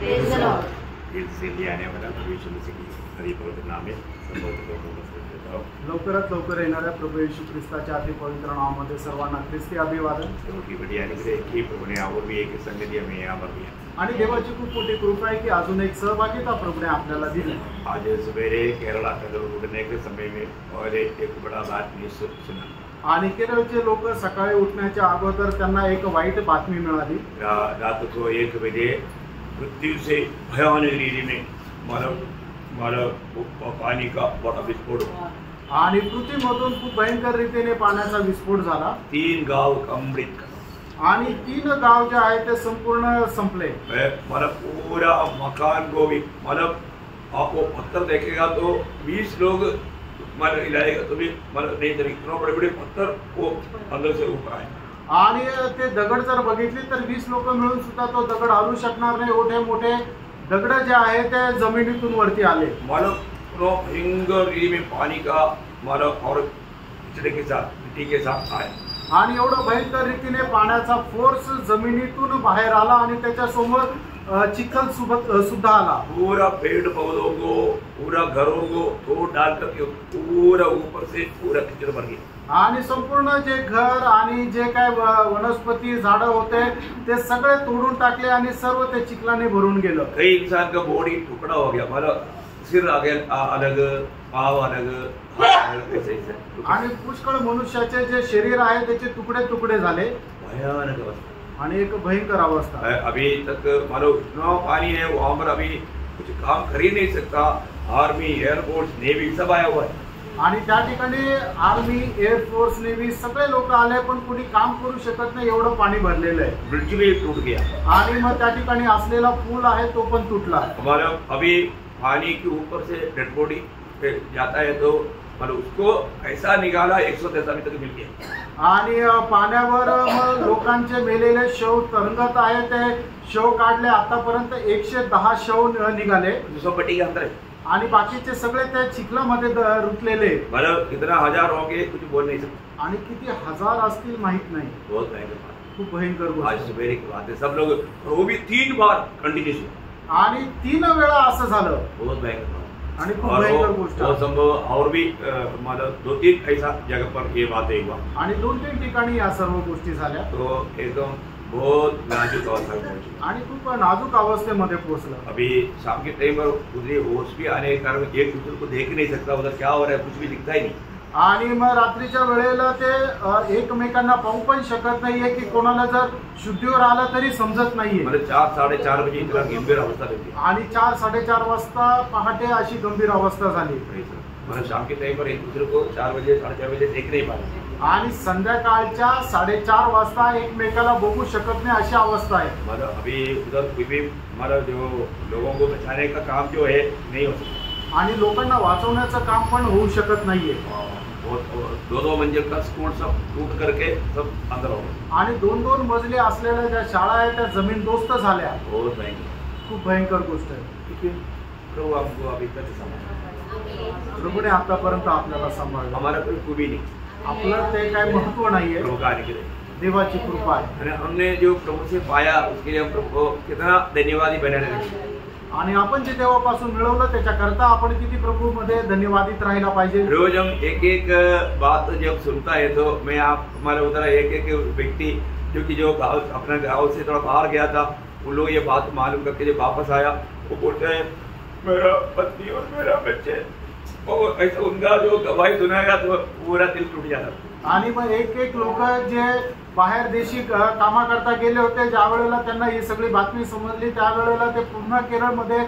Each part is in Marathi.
Praise the Lord. इसलिए आने वाला प्रभु यीशु मसीह की हरी पवित्र नाम में संबोधित लोगों को देता हूं। लवकरात लवकर येणाऱ्या प्रभू येशू ख्रिस्ताच्या अति पवित्र नावामध्ये सर्वांना ख्रिस्ती अभिवादन। क्योंकि बड़ी अनुग्रह की प्रभु ने और भी एक संगति हमें यहाँ पर दिया आणि देवाची खूप मोठी कृपा आहे की अजून एक सहभागिता प्रभूने आपल्याला दिली। आज सवेरे केरला के लोग उठने के समय में और एक बड़ा बात न्यूज़ सुना आणि केरळचे लोक सकाळी उठण्याच्या अगोदर त्यांना एक वाईट बातमी मिळाली। रात को 1 बजे मृत्यु से भयानक रीति में मानव पानी का बड़ा विस्फोट हुआ आणि पृथ्वीमधून खूप भयंकर रीतीने पाण्याचा विस्फोट झाला। 3 गांव अमृत आणि 3 गाव जे आहेत ते संपूर्ण संपले। मतलब पूरा मकान को भी मतलब आपको पत्थर देखेगा तो 20 लोग मतलब हिलाएगा तो भी मतलब नहीं चलेगा, इतना बड़े बड़े पत्थर वो अंदर से ऊपर आए आणि ते दगड जर बघितली तर 20 लोक मिळून सुद्धा तो दगड हलू शकणार नाही। मोठे मोठे दगड जे आहे ते जमिनीतून वरती आले। मतलब भयंकर में पानी का मतलब और कचरे के साथ मिट्टी के साथ आए आणि एवढं भयंकर रीतीने पाण्याचा फोर्स जमिनीतून बाहेर आला आणि त्याच्या समोर चिखल सुद्धा आला। पूरा पेड़ पौधों को पूरा घरों को तोड़ डाल करके पूरा ऊपर से पूरा कचरा भर गया आणि संपूर्ण जे घर आणि जे काय वनस्पती झाडं होते ते सगळे तोडून टाकले आणि सर्व ते चिखलाने भरून गेलं। कई इंसान का बॉडी टुकड़ा हो गया, मतलब सिर अलग पाव अलग आणि पुष्कळ मनुष्याचे जे शरीर आहे त्याचे तुकडे तुकडे झाले। भयानक अवस्था आणि एक भयंकर अवस्था। अभी तक मानो इतना पानी है वहां पर अभी कुछ काम कर ही नहीं सकता। आर्मी एयरफोर्स नेवी सब आया हुआ है आणि त्या ठिकाणी आर्मी एअरफोर्स नेव्ही सगळे लोक आले पण कोणी काम करू शकत नाही, एवढं पाणी भरलेलं आहे। ब्रिज भी टूट गया आणि मग त्या ठिकाणी असलेला पूल आहे तो पण तुटला। हमारा अभी पानी के ऊपर से डेड बॉडी जाता है तो मतलब उसको ऐसा निकाला 143 मीटर मिल गया आणि पाण्यावर लोकांचे मेलेले शव तरंगत आहे। ते शव काढले, आतापर्यंत 110 शव निघाले। झोपड़ी के अंदर है आणि बाकीचे सगळे त्या चिखलामध्ये रुतलेले। मतलब इतना हजार होंगे कुछ बोल नहीं सकते आणि किती हजार असतील माहित नाही। बहुत भयंकर बात, खूप भयंकर गोष्ट। आज सवेरे की बात है, सब लोग वो भी 3 बार कंटिन्यूस आणि 3 वेळा असं झालं। बहुत भयंकर आणि खूप भयंकर गोष्ट। और संभव और भी मतलब 2-3 ऐसा जगह पर ये बातें हुआ आणि 2-3 ठिकाणी या सर्व गोष्टी झाल्या। तो एकदम बहुत नाजुक अवस्था में पहुंची आणि खूप नाजूक अवस्थेमध्ये पोहोचलं। अभी शाम के टाइम पर उधर होश भी आने के कारण एक दूसरे को देख नहीं सकता, उधर क्या हो रहा है कुछ भी दिखता ही नहीं। आणि मग रात्रीच्या वेळेला ते एकमेकांना पाहू पण शकत नाहीये की कोणाला जर शुद्धीवर आलं तरी समजत नाहीये। मतलब 4-4:30 बजे इतना गंभीर अवस्था रहती आणि 4-4:30 वाजता पहाटे अशी गंभीर अवस्था झाली। मतलब शाम के टाइम पर एक दूसरे को 4 बजे 4:30 बजे देख नहीं पा रहे आणि संध्याकाळच्या 4:30 वाजता एकमेकाला बघू शकत नाही अशी अवस्था आहे। मतलब अभी उधर भी मतलब जो लोगों को बचाने का काम जो है नहीं हो सकता आणि लोकांना वाचवण्याचं काम पण होऊ शकत नाहीये। बहुत 2-2 मंजिल का स्कूल सब टूट करके सब अंदर हो गए आणि 2-2 मजली असलेल्या ज्या शाळा आहेत त्या जमीनदोस्त झाल्या। बहुत भयंकर, खूप भयंकर गोष्ट आहे। लेकिन प्रभु हमको अभी तक संभाला, प्रभूने आतापर्यंत आपल्याला सांभाळलं। हमारा कोई खूबी नहीं, आपलं ते काय महत्व नाहीये, प्रभु का अनुग्रह, देवाची कृपा आहे। और हमने जो प्रभु से पाया उसके लिए हम प्रभु को कितना धन्यवादी बने रहे। आणि आपण जे देवापासून मिळवलं त्याच्याकरता आपण किती प्रभू मध्ये धन्यवादित राहायला पाहिजे। रोज हम एक बात जब सुनता है तो मैं आप हमारे उधर एक व्यक्ति जो गाँव अपना गाँव से थोड़ा बाहर गया था, उन लोग ये बात मालूम करके जब वापस आया वो बोलते हैं मेरा पत्नी और मेरा बच्चे, वो ऐसा उनका जो गवाही सुनाएगा तो पूरा दिल टूट जाता। आणि मग एक लोक जे बाहेर देशी कामाकरता गेले होते, ज्या वेळेला त्यांना ही सगळी बातमी समजली त्यावेळेला ते पूर्ण केरळमध्ये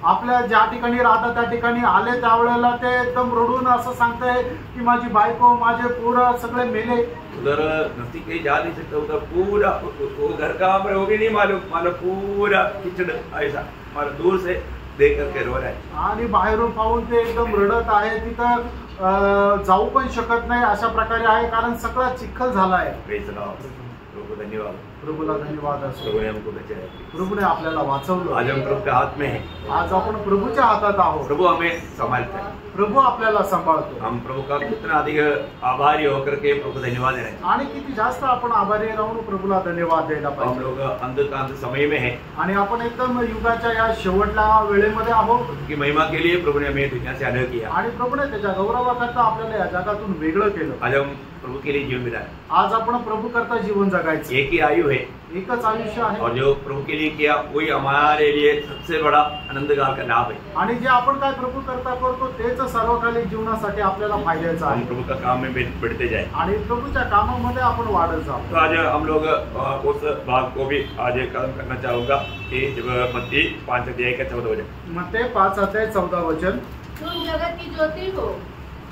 आपल्या ज्या ठिकाणी राहतात त्या ठिकाणी आले, त्यावेळेला ते एकदम रडून असं सांगताय की माझी बायको माझे पोरं सगळे मेले। उधर नदी कहीं जा नहीं सकता, उधर पूरा वो घर का वो भी नहीं मालूम पूरा किचड़ ऐसा मतलब दूर से देख करके रो रहा है आणि बाहेरून पाहून ते एकदम रडत आहे। तिथं जाऊ पण शकत नाही अशा प्रकारे आहे, कारण सगळा चिखल झाला आहे। को धन्यवाद। प्रभूला धन्यवाद असो। प्रभु ने हमको बचाया। प्रभूने आपल्याला वाचवलं। आज हम प्रभु के हाथ में हैं। आज आपण प्रभूच्या हातात आहोत। प्रभु हमें संभालता है। प्रभू आपल्याला सांभाळतो। हम प्रभु का कितना अधिक आभारी होकर के प्रभु को धन्यवाद दे रहे हैं। आणि किती जास्त आपण आभारी राहून प्रभूला धन्यवाद द्यायला हम पाहिजे। लोग अंधकांत समय में हैं आणि आपण एकदम युगाच्या या शेवटल्या वेळेमध्ये आहोत। की महिमा के लिए प्रभु ने हमें दुनिया से अलग किया। आणि प्रभूने त्याच्या गौरवाकरता आपल्याला या जगातून वेगळं केलं। आज हम प्रभु के लिए जीवन मिला है। आज आपण प्रभू करता जीवन जगायचं। एक ही आयु है, एकच आयुष्य आहे। और जो प्रभु के लिए किया वही हमारे लिए सबसे बड़ा आनंदगार का लाभ है। आणि जे आपण काय प्रभू करता करतो तेच सर्वकालिक जीवनासाठी आपल्याला फायद्याचं हम आहे। प्रभु का काम में बढ़ते जाए। आणि प्रभूच्या कामामध्ये आपण वाढत जाऊ। तो आज हम लोग उस भाग को भी आज कदम करना चाहूंगा कि जब मत्ती 5 अध्याय का 14 वचन। मत्ती 5 अध्याय 14 वचन। तुम जगत की ज्योति हो,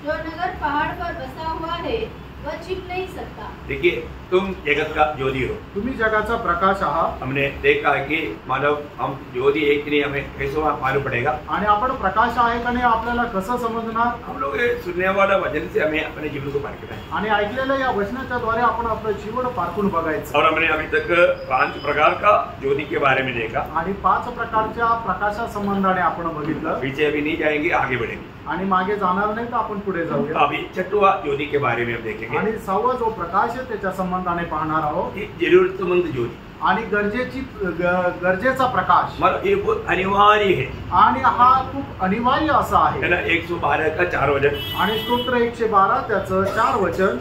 जो नगर पहाड़ पर बसा हुआ है वह छिप नहीं सकता। देखिए, तुम जगत का ज्योति हो। तुम्ही जगाचा प्रकाश आहात। हमने देखा है कि मानव हम ज्योति एक नहीं, हमें कैसे मालूम पड़ेगा। आणि आपण प्रकाश आहे का नाही आपल्याला कसं समजणार? हम लोग ये सुनने वाला वचन से हमें अपने जीवन को पारखना है। आणि ऐकलेल्या या वचनाच्या द्वारे आपण आपलं जीवन पारखून बघायचं। और हमने अभी तक 5 प्रकार का ज्योति के बारे में देखा। आणि 5 प्रकारच्या प्रकाशा संबंधाने आपण बघितलं। पीछे अभी नहीं जाएंगे, आगे बढ़ेंगे। आणि मागे जाणार नाही तर आपण पुढे जाऊया। अभी 6वां ज्योति के बारे में हम देखेंगे। आणि 6वा जो प्रकाश आहे त्याच्या संबंधाने पाहणार आहोत। एक जरूरतमंद ज्योति। आणि गरजेचा प्रकाश। मतलब ये बहुत अनिवार्य है। आणि हा खूप अनिवार्य असा आहे। है ना। 112 का 4 वचन। आणि स्तोत्र 112 त्याचं 4 वचन।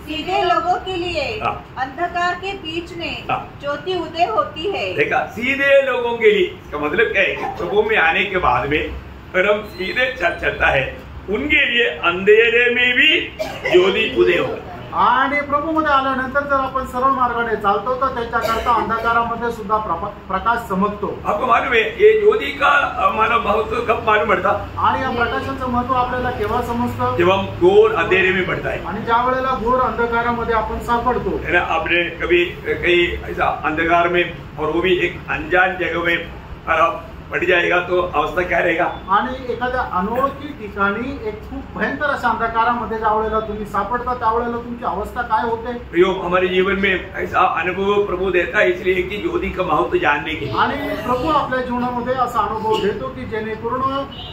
सीधे लोगों के लिए हाँ। अंधकार के बीच में हाँ। ज्योति उदय होती है। देखा, सीधे लोगों के लिए इसका मतलब क्या है? प्रभु में आने के बाद में अगर हम सीधे चलता है, उनके लिए अंधेरे में भी ज्योति उदय होगा। आणि प्रभू मध्ये आल्यानंतर जर आपण सरळ मार्गाने चालतो तर त्याच्याकरता अंधकारामध्ये सुद्धा प्रकाश चमकतो। आपको मालूम है ये ज्योति का हमारा महत्व कब मालूम पड़ता? आणि या प्रकाशाचं महत्व आपल्याला केव्हा समजतं? जब हम घोर अंधेरे में पड़ता है। आणि ज्या वेळेला घोर अंधकारामध्ये आपण सापडतो। है ना। आपने कभी कहीं ऐसा अंधकार में, और वो भी एक अनजान जगह में आप पड़ जाएगा तो अवस्था क्या रहेगा? आणि एखाद्या अनोळखी ठिकाणी एक खूप भयंकर अशा अंधकारामध्ये ज्या वेळेला तुम्ही सापडता त्यावेळेला तुमची अवस्था काय होते? प्रियो, हमारे जीवन में ऐसा अनुभव प्रभु देता है इसलिए कि ज्योति का महत्व जानने के। आणि प्रभू आपल्या जीवनामध्ये असा अनुभव देतो की जेणेकरून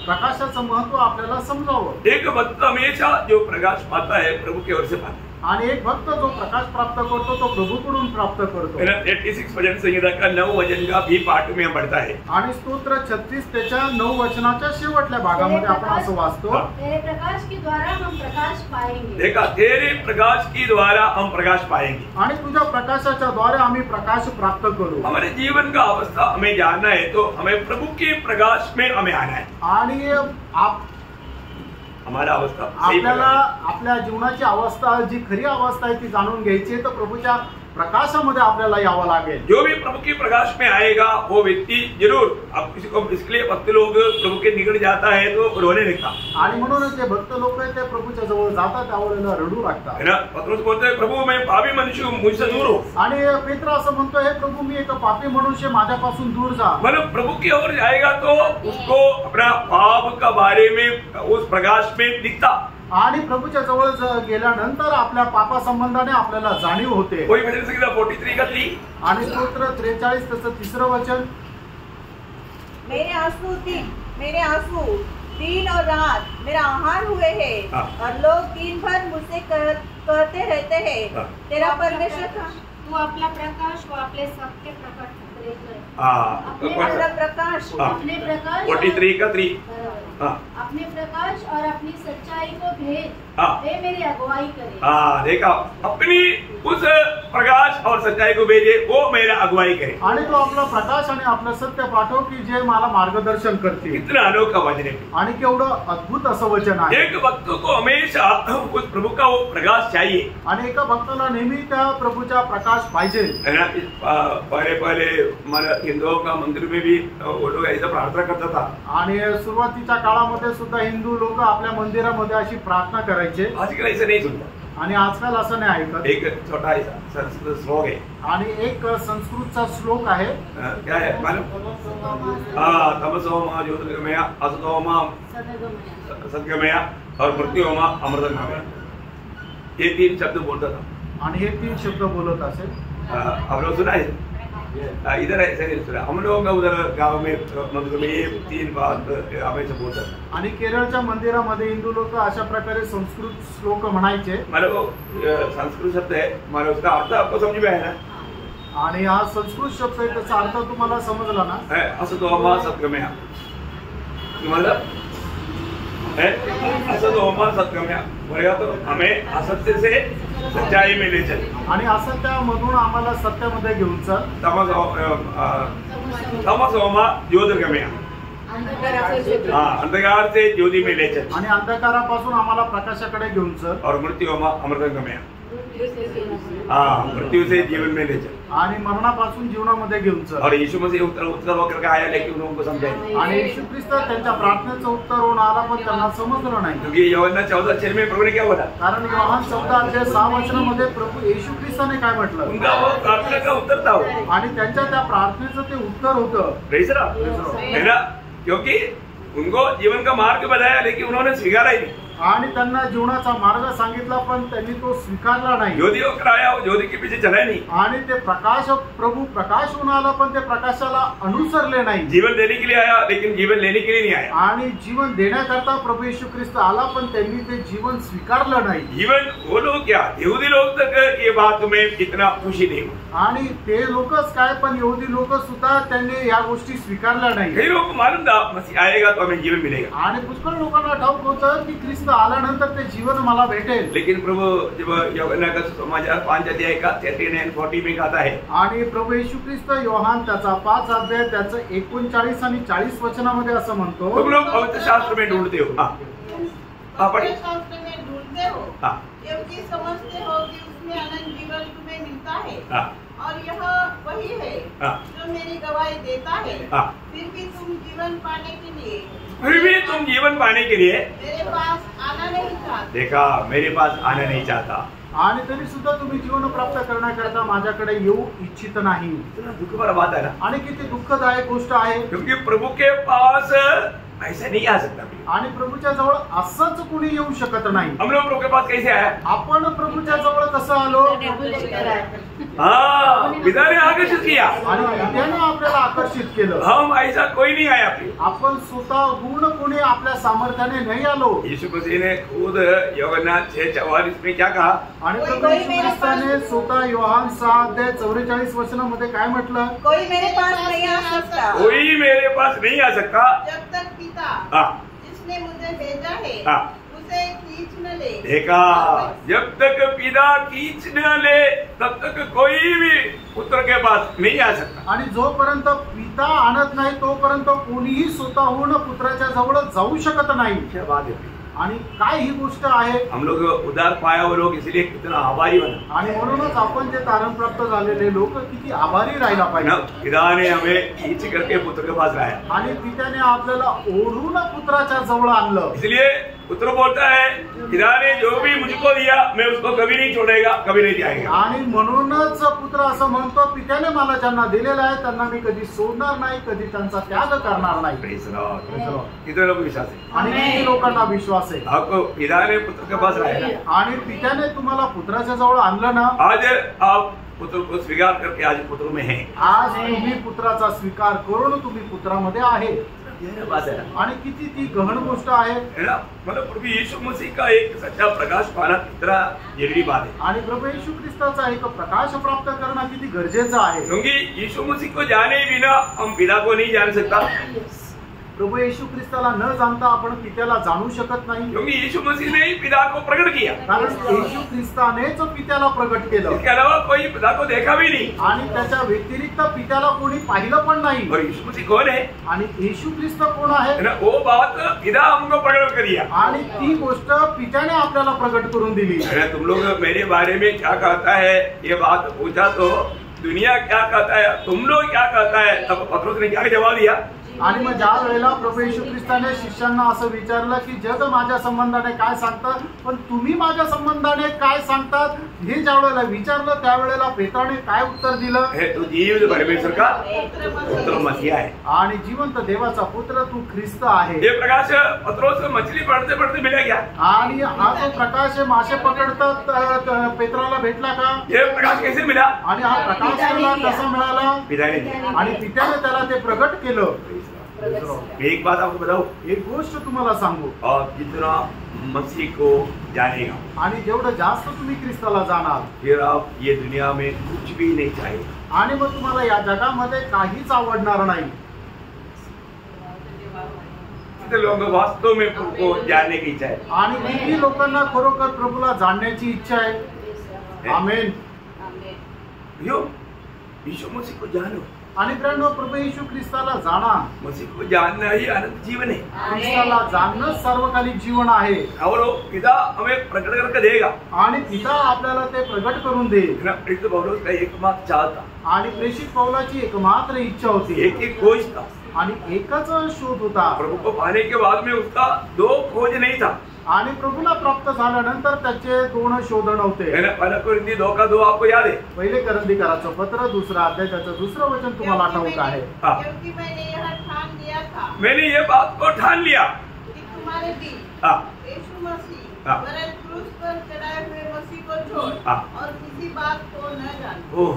प्रकाशाचं महत्व आपल्याला समजावं। एक भक्त हमेशा जो प्रकाश पाता है प्रभु की ओर से पाता है। आणि एक भक्त जो प्रकाश प्राप्त करतो तो प्रभूकडून प्राप्त करतो। 86 भजन संहिता का 9 वचन का भी पाठ में पढ़ता है। आणि स्तोत्र 36 त्याच्या 9 वचनाच्या शेवटल्या भागामध्ये आपण असं वाचतो। तेरे प्रकाश के द्वारा हम प्रकाश पाएंगे। देखा, तेरे प्रकाश की द्वारा हम प्रकाश पाएंगे। आणि तुझ्या प्रकाशाच्या द्वारे आम्ही प्रकाश प्राप्त करू। हमारे जीवन का अवस्था हमें जानना है तो हमें प्रभु के प्रकाश में हमें आना है। आणि हमारा अवस्था आपल्याला आपल्या जीवनाची अवस्था जी खरी अवस्था आहे ती जाणून घ्यायची आहे तर प्रभूच्या प्रकाशामध्ये आपल्याला यावं लागेल। जो भी प्रभु के प्रकाश में आएगा वो व्यक्ति जरूर, अब किसी को इसलिए भक्त लोग प्रभु के निकट जाता है तो रोने लगता। आणि म्हणूनच जे भक्त लोक आहेत ते प्रभूच्या जवळ जातात त्यावेळेला रडू लागतात। है ना। पत्रोस बोलते हैं, प्रभु मैं पापी मनुष्य हूं, मुझसे दूर हो। आणि पेत्र असं म्हणतो, हे प्रभू मी एक पापी मनुष्य, माझ्यापासून दूर जा। मतलब प्रभु की ओर जाएगा तो उसको अपना पाप का बारे में उस प्रकाश में दिखता। आणि प्रभूच्या जवळ गेल्यानंतर आपल्या पापा संबंधाने आपल्याला जाणीव होते। कोई भजन संहिता 43 का 3। आणि स्तोत्र 43 त्याचं 3रं वचन। मेरे आंसू दिन और रात मेरा आहार हुए हैं। हाँ। और लोग दिन भर मुझसे कहते रहते हैं, हाँ। तेरा परमेश्वर का तू आपला प्रकाश व आपले सत्य प्रकट करे। अपने प्रकाश हाँ। अपने प्रकाश 43 का 3। हाँ। अपने प्रकाश और अपनी सच्चाई को भेद हाँ। वे मेरी अगुवाई करे। हाँ, देखा, अपनी उस प्रकाश और सच्चाई को भेजे, वो मेरा अगुवाई करे। आणि तो आपला प्रकाश आणि आपलं सत्य पाठव की जे मला मार्गदर्शन करतील। कितना अनोखा वचन है। आणि केवढं अद्भुत असं वचन आहे। एक भक्त को हमेशा उस प्रभु का वो प्रकाश चाहिए। आणि एका भक्ताला नेहमी त्या प्रभूचा प्रकाश पाहिजे। है ना। पहले हमारे हिंदुओं का मंदिर में भी वो लोग ऐसा प्रार्थना करता था। आणि सुरुवातीच्या काळामध्ये सुद्धा हिंदू लोक आपल्या मंदिरामध्ये अशी प्रार्थना करायचे। आजकल ऐसा नहीं सुनता। आणि आजकाल असं नाही ऐकत। एक छोटा ऐसा संस्कृत श्लोक है। आणि एक संस्कृतचा श्लोक आहे। क्या है मालूम? हाँ, तमसो मा ज्योतिर्गमय, असतो मा सद्गमय और मृत्योर्मा अमृतंगमय। ये 3 शब्द बोलता था। आणि हे 3 शब्द बोलत असेल। आप लोग सुना है? इधर ऐसे नहीं सुना। हम लोग उधर गांव में मंदिर में ये 3 बात हमेशा बोलता था। आणि केरळच्या मंदिरामध्ये हिंदू लोक अशा प्रकारे संस्कृत श्लोक म्हणायचे। मतलब वो संस्कृत शब्द है, मतलब उसका अर्थ आपको समझ में आया ना? आणि हा संस्कृत शब्द आहे, त्याचा अर्थ तुम्हाला समजला ना? असतो मा सत्गम्या, मतलब असतो मा सत्गम्या बोलेगा तो हमें असत्य से सच्चाई में ले चल, आणि असत्यामधून आम्हाला सत्यामध्ये घेऊन चल। तमसोमा ज्योतिर्गम्या, अंधकार से ज्योति में ले चल, आणि अंधकारापासून आम्हाला प्रकाशाकडे घेऊन चल। और मृत्युमा अमृतगम्या, मृत्यु से जीवन में ले चल, आणि मरणापासून जीवनामध्ये घेऊन चल। और यीशु मसीह उत्तर होकर के आया, लेकिन उनको समझाया। आणि येशू ख्रिस्त त्यांच्या प्रार्थनेचं उत्तर होऊन आला, पण त्यांना समजलं नाही। क्योंकि यूहन्ना 14:6 में प्रभु ने क्या बोला? कारण योहान 14:6 प्रभू येशू ख्रिस्ताने काय म्हटलं? उनका वो प्रार्थना का उत्तर था वो। आणि त्यांच्या त्या प्रार्थनेचं ते उत्तर होतं। प्रेज़ लॉर्ड, है ना? क्योंकि उनको जीवन का मार्ग बताया, लेकिन उन्होंने स्वीकारा ही नहीं। आणि त्यांना जीवनाचा मार्ग सांगितला, पण त्यांनी तो स्वीकारला नाही। ज्योति को कराया, वो ज्योति के पीछे चला नहीं। आणि ते प्रभू प्रकाश होऊन आला, पण ते प्रकाशाला अनुसरले नाही। जीवन देने के लिए आया, लेकिन जीवन लेने के लिए नहीं आया। आणि जीवन देण्याकरता प्रभू येशू ख्रिस्त आला, पण त्यांनी ते जीवन स्वीकारलं नाही। जीवन वो लोग क्या, यहूदी लोग तक ये बात में इतना खुशी नहीं हुई। आणि ते लोकच काय, पण यहूदी लोक सुद्धा त्यांनी या गोष्टी स्वीकारल्या नाही। कई लोग मालूम था मसीह आएगा तो हमें जीवन मिलेगा, आणि पुष्कळ लोकांना ठाऊक होतं की ख्रिस्त आल्यानंतर ते जीवन मला भेटेल। लेकिन प्रभु जब यूहन्ना का समाचार 5 अध्याय का 39 और 40 में कहता है, आणि प्रभू येशू ख्रिस्त योहान त्याचा 5 अध्याय त्याचं 39 आणि 40 वचनामध्ये असं म्हणतो, तुम लोग पवित्र शास्त्र में ढूंढते हो। पढ़िए। शास्त्र में ढूंढते हो, क्योंकि समझते हो कि उसमें अनंत जीवन तुम्हें मिलता है, और यह वही है जो मेरी गवाही देता है। फिर भी तुम जीवन पाने के लिए मेरे पास आना नहीं चाहते। देखा, मेरे पास आना नहीं चाहता, आणि तरी सुद्धा तुम्ही जीवन प्राप्त करण्याकरता माझ्याकडे येऊ इच्छित नाही। इतना दुख भरा बात है ना? आणि किती दुःखदायक गोष्ट आहे, क्योंकि प्रभु के पास ऐसा नहीं आ सकता। आणि प्रभूच्या जवळ असंच कुणी येऊ शकत नाही। हम लोग प्रभु के पास कैसे आया? आपण प्रभूच्या जवळ कसं आलो? पिता ने आकर्षित किया, आणि त्याने आपल्याला आकर्षित केलं। हम ऐसा कोई नहीं आया। आपण स्वतःहून कोणी आपल्या सामर्थ्याने नाही आलो। यीशु मसीह ने खुद यूहन्ना 6:44 में क्या कहा? आणि प्रभू येशू ख्रिस्ताने स्वतः योहान 6:44 वचनामध्ये काय म्हटलं? कोई मेरे पास नहीं आ सकता, कोई मेरे पास नहीं आ सकता जब तक पिता जिसने मुझे भेजा है उसे खींच न ले। देखा, जब तक पिता खींच न ले तब तक कोई भी पुत्र के पास नहीं आ सकता। आणि जोपर्यंत पिता आणत नाही तोपर्यंत कोणीही स्वतःहून पुत्राच्या जवळ जाऊ शकत नाही। क्या बात है! आणि काय ही गोष्ट आहे? हम लोग उद्धार पाया हुए लोग इसलिए कितना आभारी बना। आणि म्हणूनच आपण जे तारण प्राप्त झालेले लोक किती आभारी राहायला पाहिजे। पिता ने हमें खींच करके पुत्र के पास लाया, आणि पित्याने आपल्याला ओढून पुत्राच्या जवळ आणलं। इसलिए पुत्र बोलता है, पिता ने जो भी मुझको दिया मैं उसको कभी नहीं छोड़ेगा, कभी नहीं जाएगा। आणि म्हणूनच पुत्र असं म्हणतो, पित्याने मला ज्यांना दिलेलं आहे त्यांना मी कधी सोडणार नाही, कधी त्यांचा त्याग करणार नाही। कितने लोग विश्वास है? आणि किती लोकांना विश्वास आहे? आपको पिता ने पुत्र के पास लाया, आणि पित्याने तुम्हाला पुत्राच्या जवळ आणलं ना। आज आप पुत्र को स्वीकार करके आज पुत्र में हैं। आज तुम्ही पुत्राचा स्वीकार करून तुम्ही पुत्रामध्ये आहे। बात है, आणि किती ती गहन गोष्ट आहे ना? मतलब प्रभु यीशु मसीह का एक सच्चा प्रकाश पाना कितना जरूरी बात है। आणि प्रभू येशू ख्रिस्ताचा एक प्रकाश प्राप्त करणं किती गरजेचं आहे। क्योंकि यीशु मसीह को जाने बिना हम पिता को नहीं जान सकता। प्रभू येशू ख्रिस्ताला न जाणता आपण पित्याला जाणू शकत नाही। क्योंकि यीशु मसीह ने ही पिता को प्रकट किया, कारण येशू ख्रिस्तानेच पित्याला प्रकट केलं। इसके अलावा कोई पिता को देखा भी नहीं। आणि त्याच्या व्यतिरिक्त पित्याला कोणी पाहिलं पण नाही। और यीशु मसीह कौन है? आणि येशू ख्रिस्त कोण आहे? ना वो बात पिता हमको प्रकट कर दिया, आणि ती गोष्ट पित्याने आपल्याला प्रकट करून दिली। अरे तुम लोग मेरे बारे में क्या कहता है, ये बात पूछा तो दुनिया क्या कहता है, तुम लोग क्या कहता है? तब पतरस ने क्या जवाब दिया? आणि मग ज्या वेळेला प्रभू येशू ख्रिस्ताने शिष्यांना असं विचारलं की जग माझ्या संबंधाने काय सांगतात, पण तुम्ही माझ्या संबंधाने काय सांगतात, हे ज्या वेळेला विचारलं त्यावेळेला पेत्राने काय उत्तर दिलं? तू जीवित परमेश्वर का पुत्र मसीह आहे आणि जिवंत देवाचा पुत्र तू ख्रिस्त आहे. हे प्रकाश पत्रोस मछली पडते पडते मिला गया. आणि हा जो प्रकाश मासे पकडतात पेत्राला भेटला का? हे प्रकाश कैसे मिला? आणि हा प्रकाश त्याला कसा मिळाला? पिताने दिला. आणि पित्याने त्याला ते प्रगट केलं. एक बात आपको बताओ, एक गोष्ट तुम्हाला सांगू, और जितना मसीह को जानेगा आणि जेवढं जास्त तुम्ही ख्रिस्ताला जाणार, फिर आप ये दुनिया में कुछ भी नहीं चाहिए. आणि मग तुम्हाला या जगामध्ये काहीच आवडणार नाही. कितने लोगों को वास्तव में प्रभु को जानने की इच्छा है. आणि किती लोकांना खरोखर प्रभूला जाणण्याची इच्छा आहे. आमेन. यीशु मसीह को जानो. आणि प्रेरणा प्रभू येशू ख्रिस्ताला जाणा. मसीह को जानना ही अनंत जीवन है. ख्रिस्ताला जाणणं सर्वकालिक जीवन आहे. और वो पिता हमें प्रकट करके देगा. आणि पिता आपल्याला ते प्रगट करून देईल. प्रेरित पौलुस का एकमात्र चाह था. आणि प्रेषित पौलाची एकमात्र इच्छा होती. एक खोज था. आणि एकच शोध होता. प्रभु को पाने के बाद में उसका दो खोज नहीं था. आणि प्रभूला प्राप्त झाल्यानंतर त्याचे दोन शोध नव्हते. पहला कोरिन्थी 2:2 आपको याद है? पहिले करंदीकराचं पत्र, दुसरा अध्याय, त्याचं दुसरं वचन तुम्हाला आठवत आहे. क्योंकि मैंने यह ठान लिया था, मैंने ये बात को ठान लिया कि तुम्हारे दिल यीशु मसीह पर क्रूस पर चढ़ाए हुए मसीह को छोड़ और किसी बात को न जानो. ओह,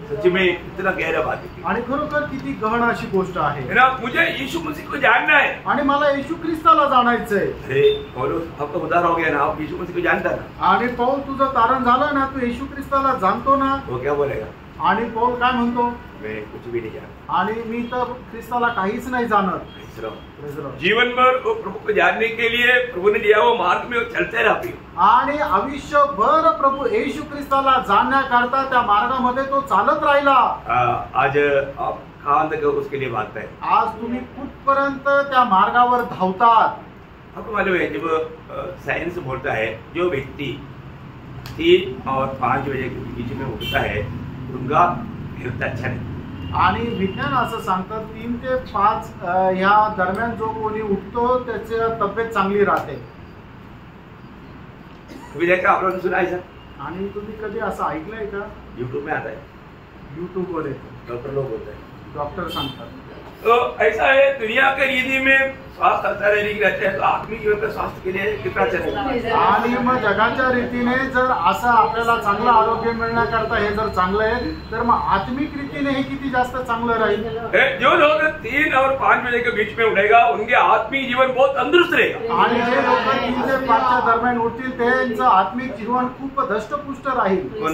सच्ची में इतना गहरा बात है. आणि खरोखर किती गहन अशी गोष्ट आहे. मुझे यीशु मसीह को जानना है. आणि मला येशू ख्रिस्ताला जाणायचंय. अरे पौलुस, अब तो उधार हो गया ना, आप यीशु मसीह को जानता ना. आणि पौल तुझं तारण झालं ना, तू येशू ख्रिस्ताला जाणतो ना. वो क्या बोलेगा? आणि पौल काय म्हणतो? मैं कुछ भी नहीं जानता. आणि मी तर ख्रिस्ताला काहीच नाही जाणत. जीवन भर वो प्रभु को जानने के लिए प्रभु ने दिया वो मार्ग में वो चलते रहते. आणि आयुष्यभर प्रभू येशू ख्रिस्ताला जाणण्याकरता त्या मार्गामध्ये तो चालत राहिला. आज आप कहाँ तक उसके लिए बात है? आज तुम्ही कुठपर्यंत त्या मार्गावर धावतात? आपको मालूम है, जब साइंस बोलता है जो व्यक्ति 3 और 5 बजे के बीच में उठता है उनका हेल्थ अच्छा नहीं. आणि विज्ञान असं सांगतात 3 ते 5 ह्या दरम्यान जो कोणी उठतो त्याची तब्येत चांगली राहते. कभी देखा आपने सुना है? आणि तुम्ही कधी असं ऐकलंय का? यूट्यूब में आता है. यूट्यूब वर येतो. डॉक्टर लोग बोलते हैं. डॉक्टर सांगतात. तो ऐसा है, दुनिया के रीति में स्वास्थ्य अच्छा रहने की रहते हैं, तो आत्मिक जीवन के स्वास्थ्य के लिए कितना अच्छा रहेगा. आणि मग जगाच्या रीतीने जर असं आपल्याला चांगलं आरोग्य मिळण्याकरता हे जर चांगलं आहे, तर मग आत्मिक रीतीने हे किती जास्त चांगलं राहील. जो लोग 3 और 5 बजे के बीच में उठेगा उनके आत्मिक जीवन बहुत तंदुरुस्त रहेगा. आणि जे लोक 3 ते 5च्या दरम्यान उठतील त्यांचं आत्मिक जीवन खूप धष्टपुष्ट राहील. कौन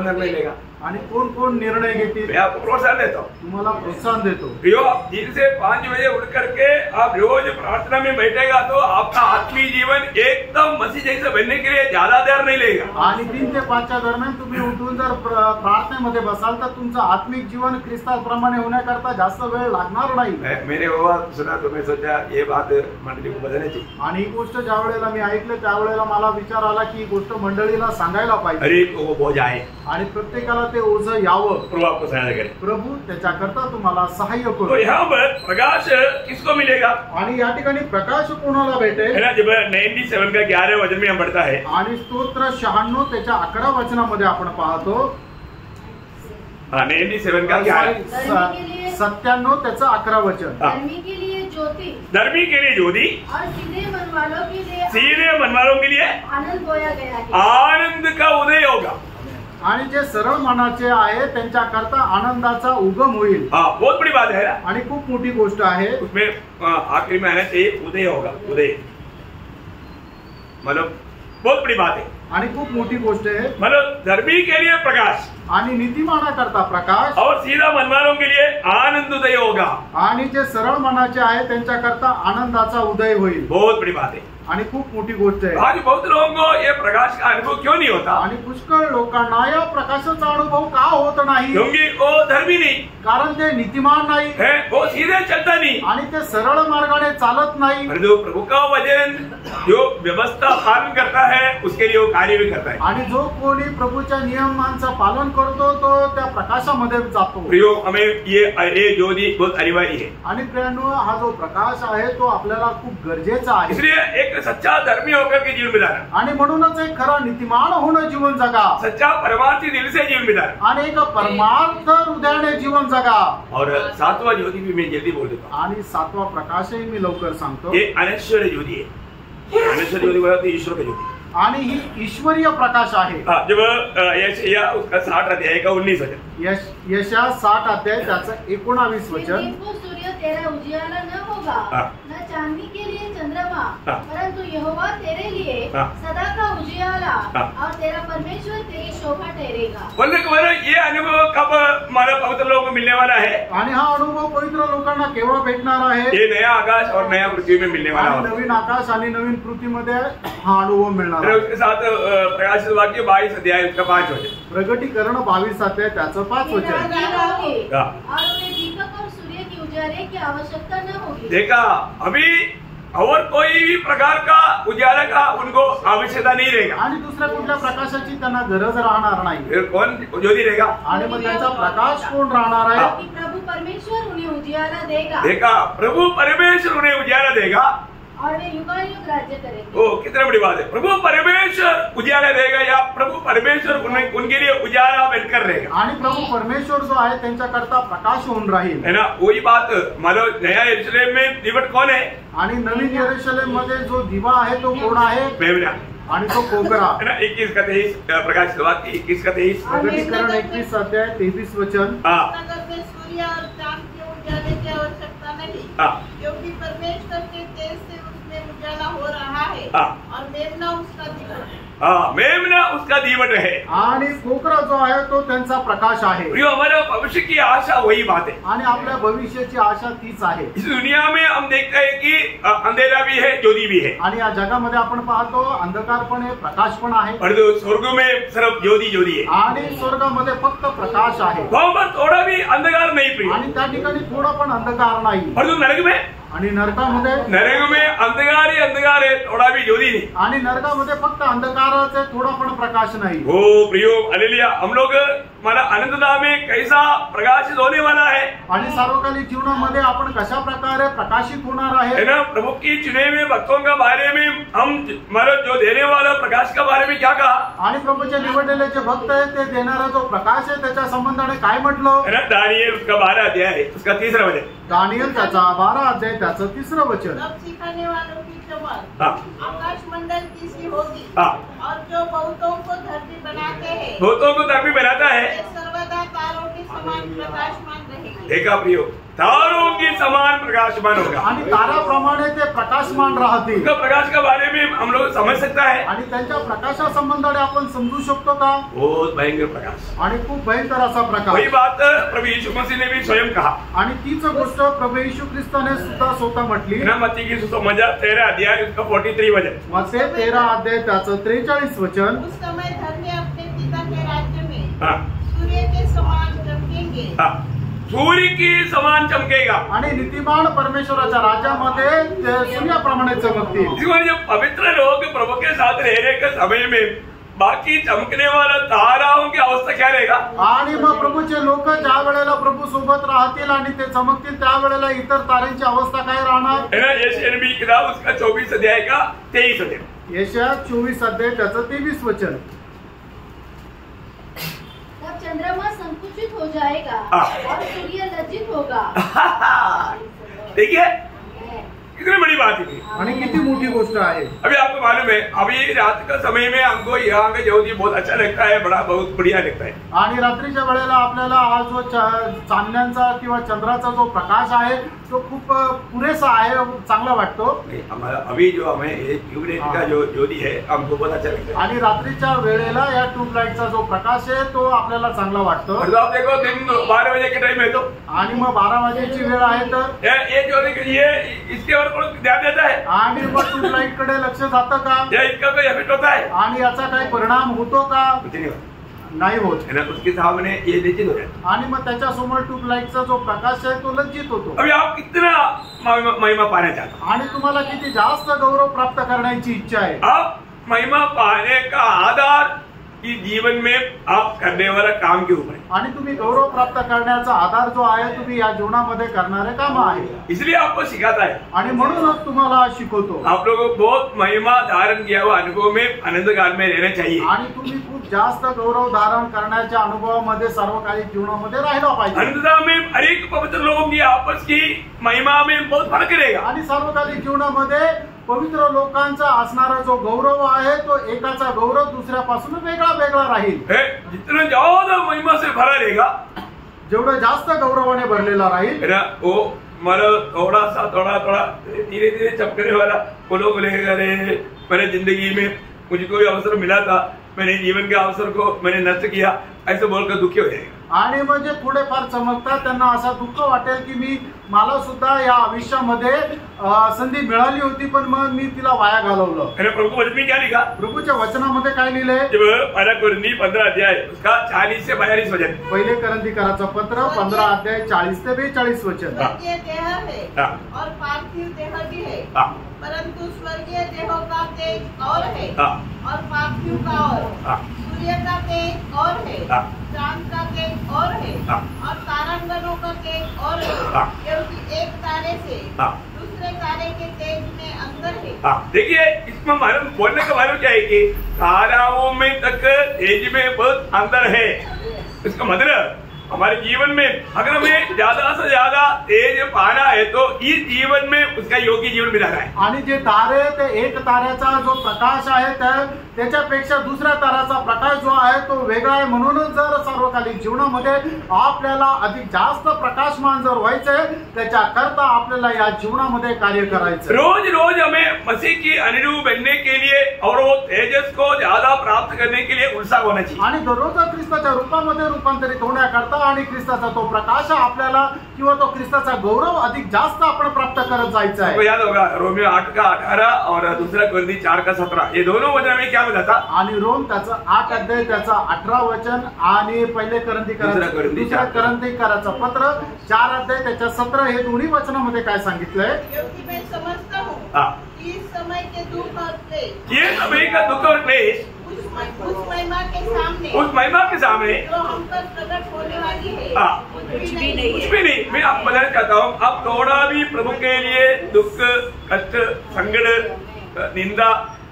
निर्णय लेगा? आणि कोण कोण निर्णय घेतील? मैं आपको प्रोत्साहन देता हूँ. तुम्हाला प्रोत्साहन देतो. आप 3 से 5 बजे उठ करके आप रोज प्रार्थना में बैठेगा तो आपका आत्मिक जीवन एकदम मसीह जैसे बनने के लिए ज्यादा देर नहीं लेगा. आणि 3 ते 5च्या दरम्यान तुम्ही उठून जर प्रार्थनेमध्ये बसाल तर तुमचं आत्मिक जीवन ख्रिस्ताप्रमाणे होण्याकरता जास्त वेळ लागणार नाही. मैंने वो बात सुना तो मैं सोचा ये बात मंडली को बतानी चाहिए. आणि ही गोष्ट ज्या वेळेला मी ऐकलं त्यावेळेला मला विचार आला की ही गोष्ट मंडळीला सांगायला पाहिजे. अरे वो बोझ आए. आणि प्रत्येकाला ते ओझं यावं. प्रभु आपको सहायता करे. प्रभू त्याच्याकरता तुम्हाला सहाय्य करू. तो यहाँ पर प्रकाश किसको मिलेगा? आणि या ठिकाणी प्रकाश कोणाला भेटेल? जब 97 का 11 वचन में हम पढ़ता है. आणि स्तोत्र 96 त्याच्या 11 वचनामध्ये आपण पाहतो. 97 का 11. 97 त्याचं 11 वचन. धर्मी के लिए ज्योति, धर्मी के लिए ज्योति और सीधे मन वालों के लिए सीधे मन वालों के लिए आनंद बोया गया है. आनंद का उदय होगा. आणि जे सरळ मनाचे आहे त्यांच्याकरता आनंदाचा उगम होईल. हाँ, बहुत बड़ी बात है. आणि खूप मोठी गोष्ट आहे. उसमें आखिरी में आना चाहिए उदय होगा. उदय मतलब बहुत बड़ी बात है. आणि खूप मोठी गोष्ट आहे. मतलब धर्मी के लिए प्रकाश आणि नीतिमानाकरता प्रकाश और सीधा मनवालों के लिए आनंद उदय होगा. आणि जे सरळ मनाचे आहे त्यांच्याकरता आनंदाचा उदय होईल. बहुत बड़ी बात है. आणि खूप मोठी गोष्ट आहे. आज बहुत लोगों को ये प्रकाश का अनुभव क्यों नहीं होता? आणि पुष्कळ लोकांना या प्रकाशाचा अनुभव का होत नाही? क्योंकि वो धर्मी नहीं कारण ते नीतिमान नाही है, वो सीधे चलता नहीं, आणि ते सरळ मार्गाने चालत नाही. और जो प्रभु का वचन जो व्यवस्था पालन करता है उसके लिए वो कार्य भी करता है. आणि जो कोणी प्रभूच्या नियमांचं पालन करतो तो त्या प्रकाशामध्ये जातो. प्रियो, हमें ये ज्योति बहुत अनिवार्य है. आणि प्रियांनो, हा जो प्रकाश आहे तो आपल्याला खूप गरजेचा आहे. इसलिए एक सच्चा धर्मी होकर के जीवन बिताना, आणि म्हणूनच एक खरा नीतिमान होणं जीवन जगा, सच्चा परमार्थी दिल से जीवन बिताना. आणि एक परमार्थ हृदयाने जीवन जगा. और सातवां ज्योति भी मैं जल्दी बोल देता हूँ. आणि सातवा प्रकाशही मी लवकर सांगतो. ये अनश्वर ज्योति है. अनश्वर ज्योति बोला तो ईश्वर का ज्योति. आणि ही ईश्वरीय प्रकाश आहे. जब यशायाह उसका 60 अध्याय का 19 वचन, यशा 60 अध्याय त्याचं 19 वचन. देखो, सूर्य तेरा उजियाला न होगा, न चांदनी के लिए चंद्रमा, परंतु यहोवा तेरे लिए सदा का उजियाला और तेरा परमेश्वर तेरी शोभा ठहरेगा. बोलने को बोला, ये अनुभव कब हमारे पवित्र लोगों को मिलने वाला है? आणि हा अनुभव पवित्र लोकांना केव्हा भेटणार आहे? ये नया आकाश और नया पृथ्वी में मिलने वाला आणि है. नवीन आकाश आणि नवीन पृथ्वीमध्ये हा अनुभव मिळणार और आहे. उसके साथ प्रकाशित वाक्य 22 अध्याय उसका 5 वचन. प्रगटीकरण 22 अध्याय त्याचं 5 वचन. और उन्हें दीपक और सूर्य की उजाले की आवश्यकता न होगी. देखा, अभी और कोई भी प्रकार का उजाला का उनको आवश्यकता नहीं रहेगा. आणि दुसऱ्या कुठल्या प्रकाशाची त्यांना गरज राहणार नाही. फिर कौन ज्योति रहेगा? आणि मग त्यांचा प्रकाश कोण राहणार आहे? कि प्रभु परमेश्वर उन्हें उजियाला देगा देखा, प्रभु परमेश्वर उन्हें उजाला देगा और वे युगानुयुग राज्य करेंगे. ओ, कितना बड़ी बात है. प्रभु परमेश्वर उजाला देगा या प्रभु परमेश्वर उनके लिए उजाला बनकर रहेगा. आणि प्रभु परमेश्वर जो आहे त्यांच्याकरता प्रकाश होऊन राहील. है ना? वही बात. मतलब नया यरूशलेम में दीवट कौन है? आणि नवीन यरूशलेम मध्ये जो दिवा आहे तो कोण आहे? मेमना. आणि तो कोकरा. है ना? 21 का 23 प्रकाश वाक्य 21 का 23. प्रगटीकरण 21 अध्याय 23 वचन. नगर में सूर्य और चांद के उजाले की आवश्यकता नहीं, क्योंकि परमेश्वर के तेज से उसमें उजाला हो रहा है और मेमना उसका दीपक है. मेमना उसका दीवट है. आणि कोकरा जो आहे तो त्यांचा प्रकाश आहे. प्रियो, हमारे भविष्य की आशा वही बात है. आणि आपल्या भविष्याची आशा तीच आहे. इस दुनिया में हम देखते हैं कि अंधेरा भी है, ज्योति भी है. आणि या जगामध्ये आपण पाहतो अंधकार पण आहे, प्रकाश पण आहे. और जो स्वर्ग में सिर्फ ज्योति ज्योति है. आणि स्वर्गामध्ये फक्त प्रकाश आहे. वहाँ पर थोड़ा भी अंधकार नहीं प्रिय. आणि त्या ठिकाणी थोडा पण अंधकार नाही. और जो नरक में आणि नरकामध्ये अंधकार ही अंधकार है, थोड़ा भी ज्योति नहीं. आणि नरकामध्ये फक्त अंधकाराचे थोडा पण प्रकाश नाही. हो प्रियो, हालेलुया. हम लोग हमारा अनंतता में कैसा प्रकाशित होने वाला है. आणि सार्वकालिक जीवनामध्ये आपण कशा प्रकारे प्रकाशित होणार आहे. है ना? प्रभु की चुने हुए भक्तों के बारे में हम मतलब जो देने वाला प्रकाश के बारे में क्या कहा? आणि प्रभूचे निवडलेले जे भक्त आहेत ते देणारा जो प्रकाश आहे त्याच्या संबंधाने काय म्हटलं? है ना? दानिएल उसका 12 अध्याय है, उसका 3रा वचन. दानिएल त्याचा 12 अध्याय त्याचं 3रं वचन. सब सिखाने वालों की चमक आकाश मंडल की सी होगी, और जो बहुतों को धरती बनाते हैं, बहुतों को धर्मी बनाता है, वे सर्वदा तारों के समान प्रकाशमान रहेंगे. देखा प्रियो, तारों के समान प्रकाशमान होगा. आणि ताराप्रमाणे ते प्रकाशमान राहतील. उसका प्रकाश के बारे में हम लोग समझ सकता है. आणि त्यांच्या प्रकाशासंबंधाने आपण समजू शकतो का? बहुत भयंकर प्रकाश. आणि खूप भयंकर असा प्रकाश. वही बात प्रभु यीशु मसीह ने भी स्वयं कहा. आणि तीच गोष्ट प्रभू येशू ख्रिस्ताने सुद्धा स्वतः म्हटली. मत्ती की सुसमाचार 13 अध्याय उसका 43 वचन. मत्ते 13 अध्याय त्याचं 43 वचन. उस समय धर्मी अपने पिता के राज्य में सूर्य के समान चमकेंगे. सूर्य की समान चमकेगा. आणि नीतिमान परमेश्वराच्या राज्यामध्ये ते सूर्याप्रमाणे चमकतील. जो पवित्र लोग प्रभु के साथ रहने के समय में बाकी चमकने वाला ताराओं की अवस्था क्या रहेगा? आणि मग प्रभूचे लोक ज्या वेळेला प्रभू सोबत राहतील आणि ते चमकतील त्या वेळेला इतर ताऱ्यांची अवस्था काय राहणार? यशायाह नबी की किताब उसका 24 अध्याय का 23 वचन. यशायाह 24 अध्याय त्याचं 23 वचन. तब चंद्रमा संकुचित हो जाएगा और सूर्य लज्जित होगा. देखिए कितनी बड़ी बात है. आणि किती मोठी गोष्ट आहे. अभी आपको मालूम है, अभी रात का समय में हमको यहाँ का ज्योति बहुत अच्छा लगता है, बड़ा बहुत बढ़िया लगता है. आणि रात्रीच्या वेळेला आपल्याला हा जो चांदण्यांचा किंवा चंद्राचा जो प्रकाश आहे तो खूप पुरेसा आहे, चांगला वाटतो. अभी जो हमें ट्यूबलाइट का जो ज्योति है हमको बहुत अच्छा लगता है. आणि रात्रीच्या वेळेला या ट्यूबलाइटचा जो प्रकाश आहे तो आपल्याला चांगला वाटतो. आप देखो दिन 12 बजे के टाइम है तो, आणि मग 12 वाजेची वेळ आहे तर ये ज्योति ये इसके और कोई ध्यान देता है? आणि मग ट्यूबलाईट कडे लक्ष जातं का? या इसका कोई इफेक्ट होता है? आणि याचा काही परिणाम होतो का? कुछ नहीं होता नाही होत है ना, उसके सामने ये निश्चित हो जाता आणि मग त्याच्यासमोर ट्यूबलाईटचा जो प्रकाश आहे तो लज्जित होतो. है. अभी आप कितना महिमा पाना चाहते हो? आणि तुम्हाला किती जास्त गौरव प्राप्त करण्याची इच्छा आहे. आप महिमा पाने का आधार कि जीवन में आप करने वाला काम के ऊपर है. आणि तुम्ही गौरव प्राप्त करण्याचा आधार जो आहे तुम्ही या जीवनामध्ये करणारे काम आहे. इसलिए आपको सिखाता है. आणि म्हणूनच तुम्हाला शिकवतो. आप लोगों को बहुत महिमा धारण किया हुआ अनुभव में आनंद काल में रहना चाहिए. आणि तुम्ही खूप जास्त गौरव धारण करण्याच्या अनुभवामध्ये सार्वकालिक जीवनामध्ये राहिला पाहिजे. आनंदता में अनेक पवित्र लोगों की आपस की महिमा में बहुत फर्क रहेगा. आणि सार्वकालिक जीवनामध्ये पवित्र लोकांचा असणारा जो गौरव आहे तो एकाचा गौरव दुसऱ्यापासून वेगळा वेगळा राहील. जितना ज्यादा महिमा से भरा रहेगा, जेवढं जास्त गौरवाने भरलेला राहील है ना, वो मतलब थोड़ा धीरे धीरे चमकने वाला वो लोग लेकर मैंने जिंदगी में मुझको भी अवसर मिला था, मैंने जीवन के अवसर को मैंने नष्ट किया, ऐसे बोलकर दुखी हो जाएगा. आणि म्हणजे थोडेफार चमकतात त्यांना असा दुःख वाटेल की मला सुद्धा या आयुष्यामध्ये संधी मिळाली होती पण मग मी तिला वाया घालवलं. प्रभु वचन में क्या लिखा? प्रभूच्या वचनामध्ये काय लिहिलंय? जब पहला कुरिन्थी 15 अध्याय उसका 40 से 42 वचन. पहिले करंथीकराचं पत्र 15 अध्याय 40 ते 42 वचन. स्वर्गीय देह है और पार्थिव देह भी है, परंतु स्वर्गीय देहों का तेज और है और पार्थिव का और. सूर्य का तेज और है, चांद का तेज और है और तारांगणों का तेज और है, क्योंकि एक तारे से दूसरे तारे के तेज में अंतर है. देखिए इसमें मालूम बोलने का मालूम क्या है कि ताराओं में तक तेज में बहुत अंतर है. इसका मतलब हमारे जीवन में अगर हमें ज्यादा से ज्यादा तेज पाना है तो इस जीवन में उसका योगी जीवन मिळाला आहे. आणि जे तारे ते एक ताऱ्याचा जो प्रकाश आहे त्याच्यापेक्षा दुसऱ्या ताऱ्याचा प्रकाश जो आहे तो वेगळा आहे. म्हणूनच जर सार्वकालिक जीवनामध्ये आपल्याला अधिक जास्त प्रकाशमान जर व्हायचंय त्याच्याकरता आपल्याला या जीवनामध्ये कार्य करायचं. रोज रोज हमें मसीह की अनुरूप बनने के लिए और वो तेजस को ज्यादा प्राप्त करने के लिए उत्साह होना चाहिए. आणि दररोज ख्रिस्ताच्या रूपामध्ये रूपांतरित होण्याकरता आणि ख्रिस्ताचा तो प्रकाश आपल्याला किंवा तो ख्रिस्ताचा गौरव अधिक जास्त आपण प्राप्त करत जायचं आहे. याद होगा रोमियो 8 का 18 और दूसरा कुरिन्थी 4 का 17 ये दोनों वचन में क्या मिला था? आणि रोम त्याचा 8 अध्याय त्याचा 18 वचन आणि पहिले दुसऱ्या करंथीकराचं पत्र 4 अध्याय त्याच्या 17 हे दोन्ही वचनामध्ये काय सांगितलंय? क्योंकि मैं समझता हूँ कि इस समय के दुख और क्लेश, ये समय का दुख और क्लेश उस महिमा के सामने जो हम पर प्रकट होने वाली है कुछ भी नहीं. मैं आपको बताना चाहता हूँ, आप थोड़ा भी प्रभु के लिए दुख कष्ट संकट निंदा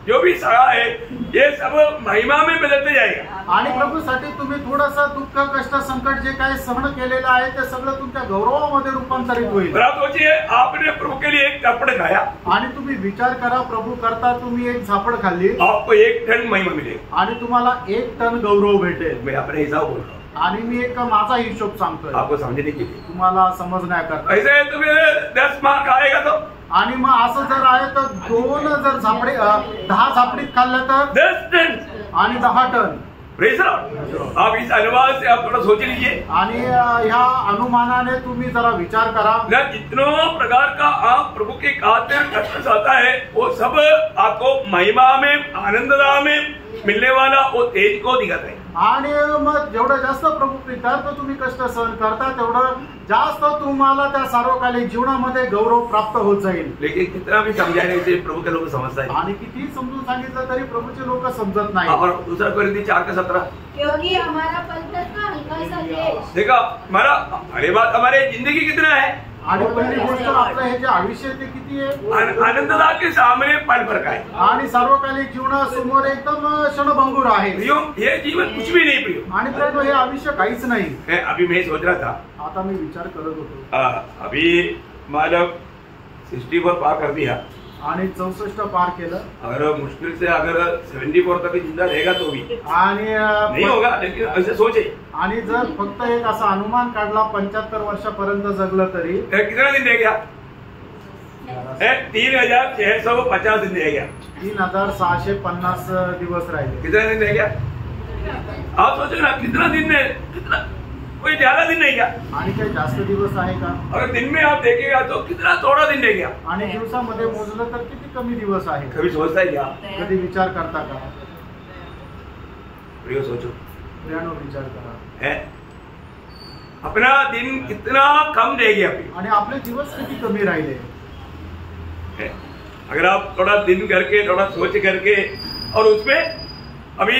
जो भी सहा है ये सब महिमा में बदलते जाएगा. आणि प्रभूसाठी तुम्ही थोडंसं दुःख कष्ट संकट जे काही सहन केलेलं आहे ते सगळं तुमच्या गौरवामध्ये रूपांतरित होईल. आप सोचिए आपने प्रभु के लिए एक झापड़ खाया आणि तुम्ही विचार करा प्रभू करता तुम्ही एक झापड खाल्ली आपको 1 टन महिमा मिलेगी आणि तुम्हाला 1 टन गौरव भेटेल. मैं अपने हिसाब बोल रहा हूँ आणि मी एक माझा हिशोब सांगतोय आपको समझने के लिए. तुम्हाला समजण्याकरता. ऐसे तुम्हें 10 मार्क आएगा तो आणि मग असं जर आहे तर 2 जर झापडे 10 झापडीत खाल्लं तर 10 टन आणि 10 टन. Praise Lord. आप इस अनुवाद से आप थोड़ा सोच लीजिए आणि ह्या अनुमानाने तुम्ही जरा विचार करा ना जितनो प्रकार का आप प्रभु के खातिर कष्ट सहता है वो सब आपको महिमा में आनंददा में मिलने वाला वो तेज को दिखाता है. आणि मग जेवढं जास्त प्रभू प्रीत्यार्थ तुम्ही कष्ट सहन करता तेवढं जास्त तुम्हाला त्या सार्वकालिक जीवनामध्ये गौरव प्राप्त होत जाईल. लेकिन कितना भी समझाने से प्रभु के लोग समझता है आणि किती समजून सांगितलं तरी प्रभूचे लोक समजत नाही. और दूसरा कुरिन्थी 4 का 17 क्योंकि हमारा पलटन का हल्का सा क्लेश. देखो हमारा अरे बात हमारे जिंदगी कितना है आणि पहिली गोष्ट आपलं हे जे आयुष्य ते किती आहे आनंददा के सामने पल भर का है आणि सार्वकालिक जीवनासमोर एकदम क्षणभंगूर आहे. ये जीवन कुछ भी नहीं प्रियो. आणि प्रियो हे आयुष्य काहीच नाही. अभी मैं सोच रहा था आता मी विचार करत होतो अभी मतलब 64 पार कर दिया आणि 64 पार केलं. अगर मुश्किल से अगर 74 तक जिंदा रहेगा तो भी आणि नहीं होगा. लेकिन ऐसे सोचे आणि जर फक्त एक असा अनुमान काढला 75 वर्षापर्यंत जगलं तरी कितना दिन रह गया? 3650 दिन रह गया. 3650 दिवस राहिले. कितना दिन रह गया? आप सोचो ना कितना दिन में कितना कोई ज्यादा दिन नहीं गया। आणि काही जास्त दिवस आहे का? अगर दिन में आप देखेगा तो कितना थोड़ा दिन रह गया। आणि दिवसामध्ये मोजलं तर किती कमी दिवस आहे? कभी सोचता है क्या? कधी विचार करता का? प्रियो सोचो, प्रियानो विचार करा है अपना दिन कितना कम रह गया अभी। आणि आपले दिवस किती कमी राहिले है? अगर आप थोड़ा दिन करके थोड़ा सोच करके और उसमें अभी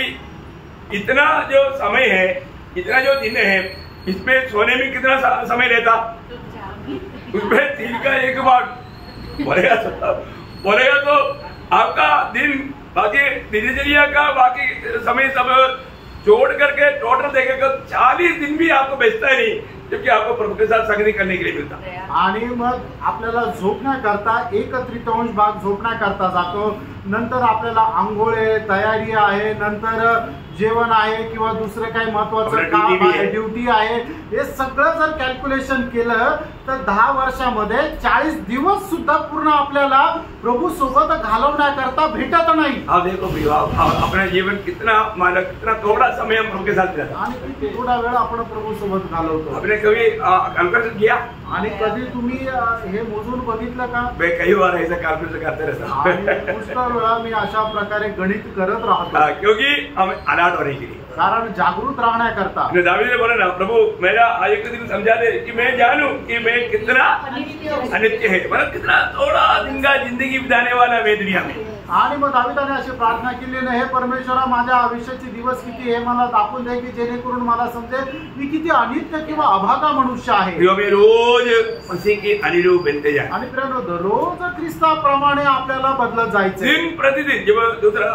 इतना जो समय है, इतना जो दिन है, इसमें सोने में कितना समय लेता, उसमें 3 का 1 भाग बोलेगा तो आपका दिन बाकी दिनचर्या का बाकी समय सब जोड़ करके टोटल देखेगा 40 दिन भी आपको बचता ही नहीं, जबकि आपको प्रभु के साथ संगति करने के लिए मिलता। आणि मग आपल्याला झोपण्याकरता 1/3 भाग झोपण्याकरता जातो, नंतर आपल्याला आंघोळे तयारी आहे, नंतर जेवण आहे किंवा दुसरं काही महत्वाचं काम आहे, ड्युटी आहे, हे सगळं जर कॅल्क्युलेशन केलं तर 10 वर्षामध्ये 40 दिवस सुद्धा पूर्ण आपल्याला प्रभू सोबत घालवण्याकरता भेटत नाही। आप देखो अपना जीवन कितना माना कितना थोड़ा समय हम प्रभु के साथ रहता, आणि किती थोडा वेळ आपण प्रभू सोबत घालवतो। आपने कभी कैलकुलेशन किया? आणि कधी तुम्ही हे मोजून बघितलं का? मैं कई बार ऐसा कैलकुलेशन करते रहता पुष्कळ वेळा मी अशा प्रकारे गणित करत राहतो, क्योंकि हम अलर्ट होने के लिए, कारण जागृत राहण्याकरता। दावीद ने बोला ना, प्रभु मेरा आज एक दिन समझा दे कि मैं जानूं कि मैं कितना अनित्य है, मतलब कितना थोड़ा दिन का जिंदगी बिताने वाला मैं दुनिया में। आणि मग दाविदाने अशी प्रार्थना केली ना, हे परमेश्वरा माझ्या आयुष्याचे दिवस किती हे मला दाखवून दे की जेणेकरून मला समजेल मी किती अनित्य किंवा अभागा मनुष्य आहे। मैं रोज मसीह के अनुरूप बनते जाए, आणि प्रियानो दररोज ख्रिस्ताप्रमाणे आपल्याला बदलत जायचं दिन प्रतिदिन। जब दूसरा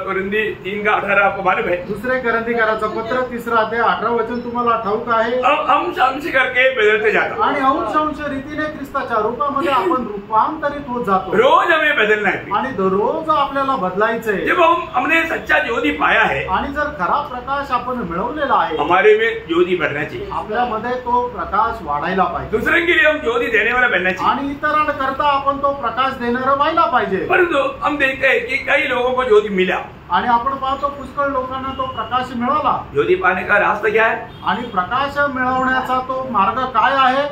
कोरिंथी 3:18 आपको मालूम है, दुसरे कोरिंथीकराचं पत्र 3:18 वचन तुम्हाला ठाऊक आहे। अंश अंश करके बदलते जाता, आणि अंश रीतीने ख्रिस्ताच्या रूपामध्ये आपण रूपांतरित होत जातो। रोज हमें बदलना है आणि दररोज आपल्याला बदलायचंय। जब हमने सच्चा ज्योति पाया है, आणि जर खरा प्रकाश आपण मिळवलेला आहे, हमारे में ज्योति बढ़ना चाहिए, आपल्यामध्ये तो प्रकाश वाढायला पाहिजे। दूसरे के लिए हम ज्योति देने वाला बनना चाहिए, आणि इतरांकरता आपण तो प्रकाश देणारा व्हायला पाहिजे। परंतु हम देखते हैं कि कई लोगों को ज्योति मिला, आणि आपण पाहतो पुष्कळ लोकांना तो प्रकाश मिळाला। ज्योति पाने का रास्ता क्या है? आणि प्रकाश मिळवण्याचा तो मार्ग काय आहे?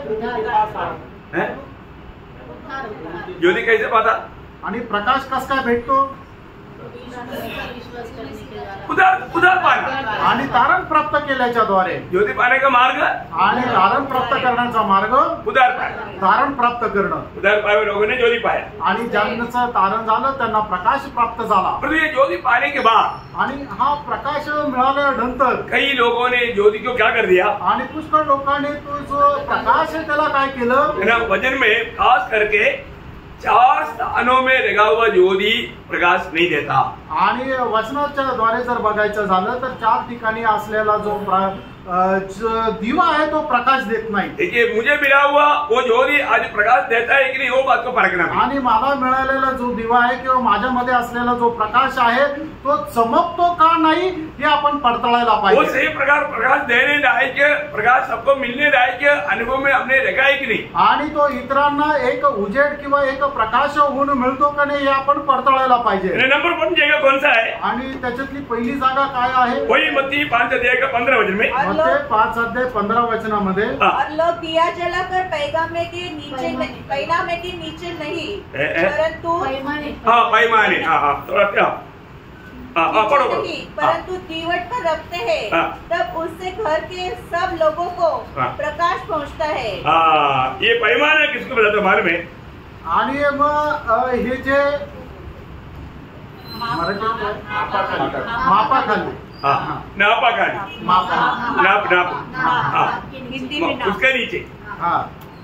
ज्योति कैसे पाता? आणि प्रकाश कस काय भेटतो? उधर पाना, आणि तारण प्राप्त केल्याच्या द्वारे। ज्योति पाने का मार्ग आणि तारण प्राप्त करण्याचा मार्ग उधर पाया, तारण प्राप्त करणं। उधर पाए लोगों ने ज्योति पाया, आणि ज्यांचं तारण झालं त्यांना प्रकाश प्राप्त झाला। परंतु ये ज्योति पाने के बाद आणि हा प्रकाश मिळाल्यानंतर कई लोगों ने ज्योति को क्या कर दिया? आणि पुष्कळ लोकांनी तो जो प्रकाश आहे त्याला काय केलं? वचन में खास करके 4 स्थानों में लगा हुआ ज्योति प्रकाश नहीं देता। आणि वचनाच्या द्वारे जर बघायचं झालं तर 4 ठिकाणी असलेला जो दिवा आहे तो प्रकाश देत नाही। देखिए, मुझे मिला हुआ वो ज्योति आज प्रकाश देता है कि नहीं, वो बात को परखना है। आणि मला मिळालेला जो दिवा आहे किंवा माझ्यामध्ये असलेला जो प्रकाश आहे तो चमकतो का नाही हे आपण पडताळायला वो पाहिजे। सही प्रकार प्रकाश देने लायक, प्रकाश सबको मिलने लायक अनुभव में हमने रखा है कि नहीं। आणि तो इतरांना एक उजेड किंवा एक प्रकाश होऊन मिळतो का नाही हे आपण पडताळायला पाहिजे। नंबर 1 जगह कौन सा है? आणि त्याच्यातली पहिली जागा काय आहे? वही मत्ती 5:15 वचन में, मत्ती 5:15 वचनामध्ये, और लोग दिया जलाकर पैगामे के नीचे नहीं परंतु पैमाने थोड़ा परंतु दीवट पर रखते हैं, तब उससे घर के सब लोगों को प्रकाश पहुंचता है। ये पैमाना किसको बताता मालूम है? आणि मग हे जे मापाखाली नापाखाली नाप हिंदी में उसके नीचे, हा,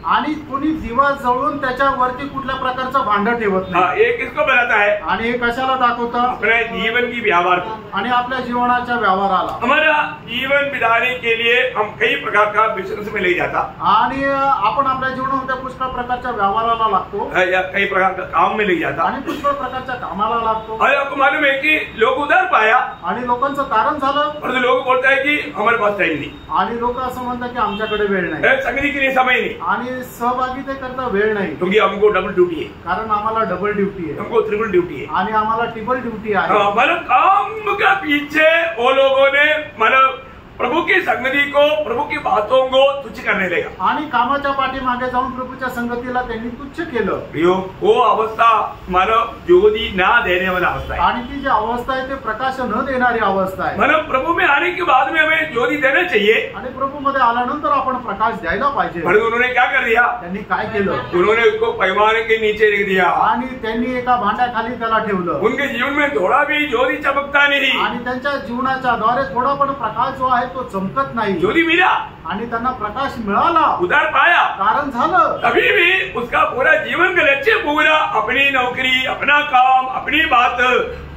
आणि कोणी दिवा जळून त्याच्यावरती कुठल्या प्रकारचं भांड ठेवत नाही। ये किसको बताता है? आणि हे कशाला दाखवतं? अपने जीवन की व्यवहार को, आणि आपल्या जीवनाच्या व्यवहाराला। हमारा जीवन बिताने के लिए हम कई प्रकार का बिजनेस में ले जाता, आणि आपण आपल्या जीवनामध्ये पुष्कळ प्रकारच्या व्यवहाराला लागतो, या कई प्रकार का काम में ले जाता, आणि पुष्कळ प्रकारच्या कामाला लागतो। और आपको मालूम है कि लोग उधर पाया, आणि लोकांचं तारण झालं, और लोग बोलता है कि हमारे पास टाइम नहीं, आणि लोक असं म्हणतात की आमच्याकडे वेळ नाही, संगति के लिए समय नहीं, आणि सहभागितेकरता वेळ नाही, क्योंकि हमको डबल ड्यूटी है, कारण आम्हाला डबल ड्युटी आहे, हमको ट्रिपल ड्यूटी है, आणि आम्हाला ट्रिपल ड्युटी आहे। मतलब काम के पीछे वो लोगों ने मतलब प्रभु की संगति को, प्रभु की बातों को तुच्छ करने लगा। आणि कामाच्या पाठीमागे जाऊन प्रभूच्या संगतीला त्यांनी तुच्छ केलं। प्रियो, वो अवस्था मानव ज्योति ना देने वाला अवस्था है। आणि ती जी अवस्था आहे ते प्रकाश न देणारी अवस्था आहे। मानव प्रभु में आने के बाद में हमें ज्योति देना चाहिए। आणि प्रभू मध्ये आल्यानंतर आपण प्रकाश द्यायला पाहिजे। पर उन्होंने क्या कर दिया? त्यांनी काय केलं? उन्होंने उसको पैमाने के नीचे रख दिया आणि त्यांनी एका भांड्याखाली त्याला ठेवलं। उनके जीवन में थोड़ा भी ज्योति चमकता नहीं आणि त्यांच्या जीवनाच्या द्वारे थोडा पण प्रकाश जो आहे तो चमकत नाही। ज्योति मिला आणि त्यांना प्रकाश मिळाला, उधार पाया, कारण झालं। तभी भी उसका पूरा जीवन का लक्ष्य पूरा अपनी नौकरी, अपना काम, अपनी बात,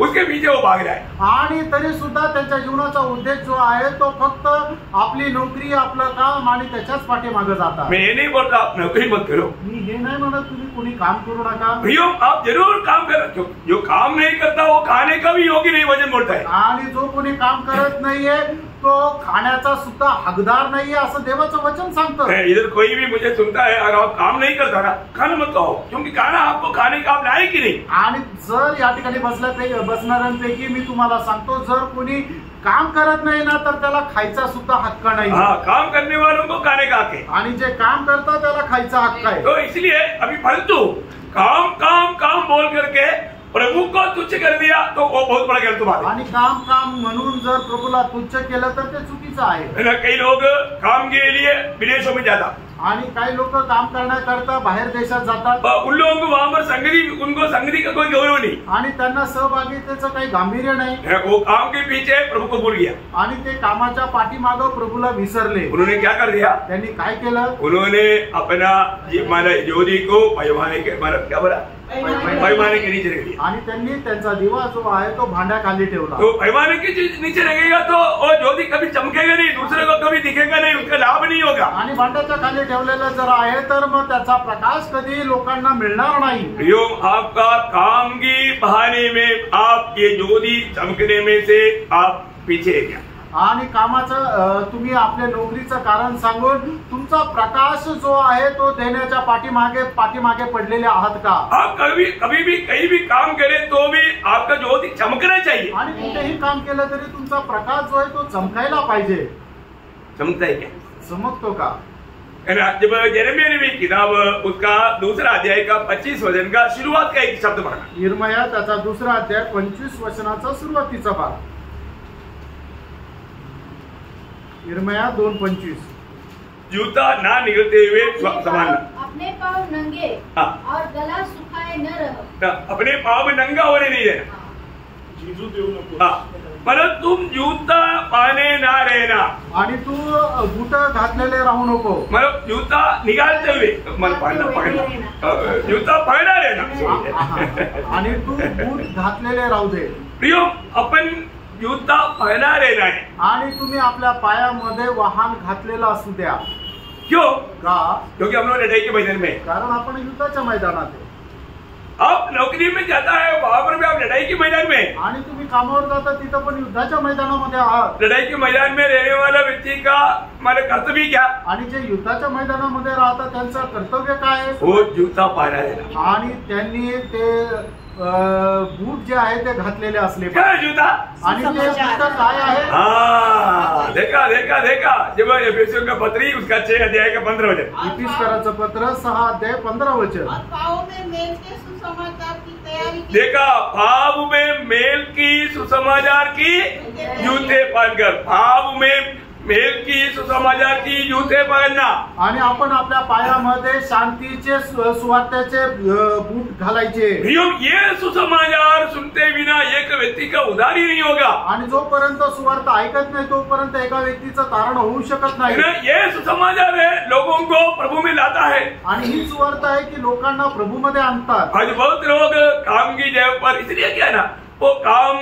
उसके पीछे वो भाग रहा है। आणि तरी सुद्धा त्यांच्या जीवनाचा उद्देश जो आहे तो फक्त आपली नोकरी, आपलं काम आणि त्याच्याच पाठीमागे जातात। मैं ये नहीं बोलता नौकरी मत करो, मी हे नाही म्हणत तुम्ही कोणी काम करू नका। प्रियो, आप जरूर काम करो। जो काम नहीं करता वो खाने का भी योग्य नहीं वजन बोलता है। आणि जो कोणी काम करत नाहीये तो खाण्याचा सुद्धा हकदार नाहीये असं देवाचं वचन सांगतं। इधर कोई भी मुझे सुनता है अगर आप काम नहीं करता ना, खाना मत खाओ, क्योंकि खाना आपको खाने का आप लायक ही नहीं। आणि जर या ठिकाणी बसणाऱ्यांपैकी मी तुम्हाला सांगतो, जर कोणी काम करत नाही ना तर त्याला खायचा सुद्धा हक्क नाही। हाँ, काम करने वालों को खाने का हक है आणि जे काम करतात त्याला खायचा हक्क आहे। तो इसलिए अभी परंतु काम काम काम बोल करके प्रभु को तुच्छ कर दिया तो वो बहुत बड़ा गलत बात है। आणि काम काम म्हणून जर प्रभूला तुच्छ केलं तर ते चुकीचं आहे। कई लोग काम के लिए विदेशों में जाता, आणि काही लोक काम करण्याकरता बाहेर देशात जातात। उन लोगों को वहां पर उनको संगति का कोई गौरव नहीं, आणि त्यांना सहभागितेचं काही गांभीर्य नाही। वो काम के पीछे प्रभु को भूल गया आणि ते कामाच्या पाठीमागं प्रभूला विसरले। उन्होंने क्या कर दिया? त्यांनी काय केलं? उन्होंने अपना ज्योति को पैमाने के क्या बोला, पैमाने के नीचे रख दिया। आणि त्यांनी त्यांचा दिवा जो आहे तो भांड्याखाली ठेवला। तो पैमाने के नीचे रखेगा तो वो ज्योति कभी चमकेगा नहीं, दूसरे को कभी दिखेगा नहीं, उसका लाभ नहीं होगा। आणि भांड्याच्या खाली ठेवलेलं जर आहे तर मग त्याचा प्रकाश कधी लोकांना मिळणार नाही। प्रियो, आपका काम की बहाने में आप ये ज्योति चमकने में से आप पीछे गया। आणि कामाचं तुम्ही आपल्या नोकरीचं कारण सांगून तुमचा प्रकाश जो आहे तो देण्याच्या पाठीमागे पडलेले आहात का? आप कभी भी कहीं भी काम करें तो भी आपका ज्योति चमकना चाहिए। आणि कुठेही काम केलं तरी तुमचा प्रकाश जो आहे तो चमकायला पाहिजे। चमकता है क्या? चमकतो का? जब यिर्मयाह नबी किताब उसका दूसरा अध्याय का 25 वचन का शुरुआत का एक शब्द पढ़ना। यिर्मयाह त्याचा दुसरा अध्याय 25 वचनाचा सुरुवातीचा भाग। यिर्मयाह 2:25। जूता ना निकलते हुए संभालना, अपने पाँव नंगे और गला सुखाए न रहो। अपने पाँव नंगा होने नहीं देना। परंतु तुम जूता पहने ना रहना। आणि तू बूट घातलेले राहू नको। मतलब जूता निकालते हुए जूता पहना रहना। आणि तू बूट घातलेले राहू दे। प्रियो, अपन जूता पहना रहना है। आणि तुम्ही आपल्या पायामध्ये वाहन घातलेलं असू द्या। क्यों? का? क्योंकि हम लोग लड़ाई के मैदान में, कारण आपण युद्धाच्या मैदानात आहे। आप नौकरी में जाता है वहां पर भी आप लड़ाई के मैदान में, आणि तुम्ही कामावर जाता तिथं पण युद्धाच्या मैदानामध्ये आहात। लड़ाई के मैदान में रहने वाला व्यक्ति का हमारे कर्तव्य क्या? आणि जे युद्धाच्या मैदानामध्ये राहतात त्यांचं कर्तव्य काय आहे? वो जूता पहना रहना। आणि त्यांनी ते बूट जे आहे ते घातलेले असले क्या है जूता? आणि ते जूता काय आहे? हाँ, देखा देखा देखा। जब एफेसियों का पत्री उसका 6 अध्याय का 15 वचन। इफिसकराचं पत्र 6 अध्याय 15 वचन। और पाँव में मेल के सुसमाचार की तैयारी की। देखा, पाँव में मेल की सुसमाचार की जूते पहनकर, पाँव में मेल की सुसमाचार की जूते पहनना। आणि आपण आपल्या पायामध्ये शांतीचे सुवार्त्याचे बूट घालायचे। ये सुसमाचार सुनते बिना एक व्यक्ति का उद्धार ही नहीं होगा। आणि जोपर्यंत सुवार्ता ऐकत नाही तोपर्यंत एका व्यक्तीचं तारण होऊ शकत नाही। ये सुसमाचार है लोगों को प्रभु में लाता है। आणि ही सुवार्ता आहे की लोकांना प्रभू मध्ये आणतात। आज बहुत लोग काम की जगह पर, इसलिए क्या ना, वो काम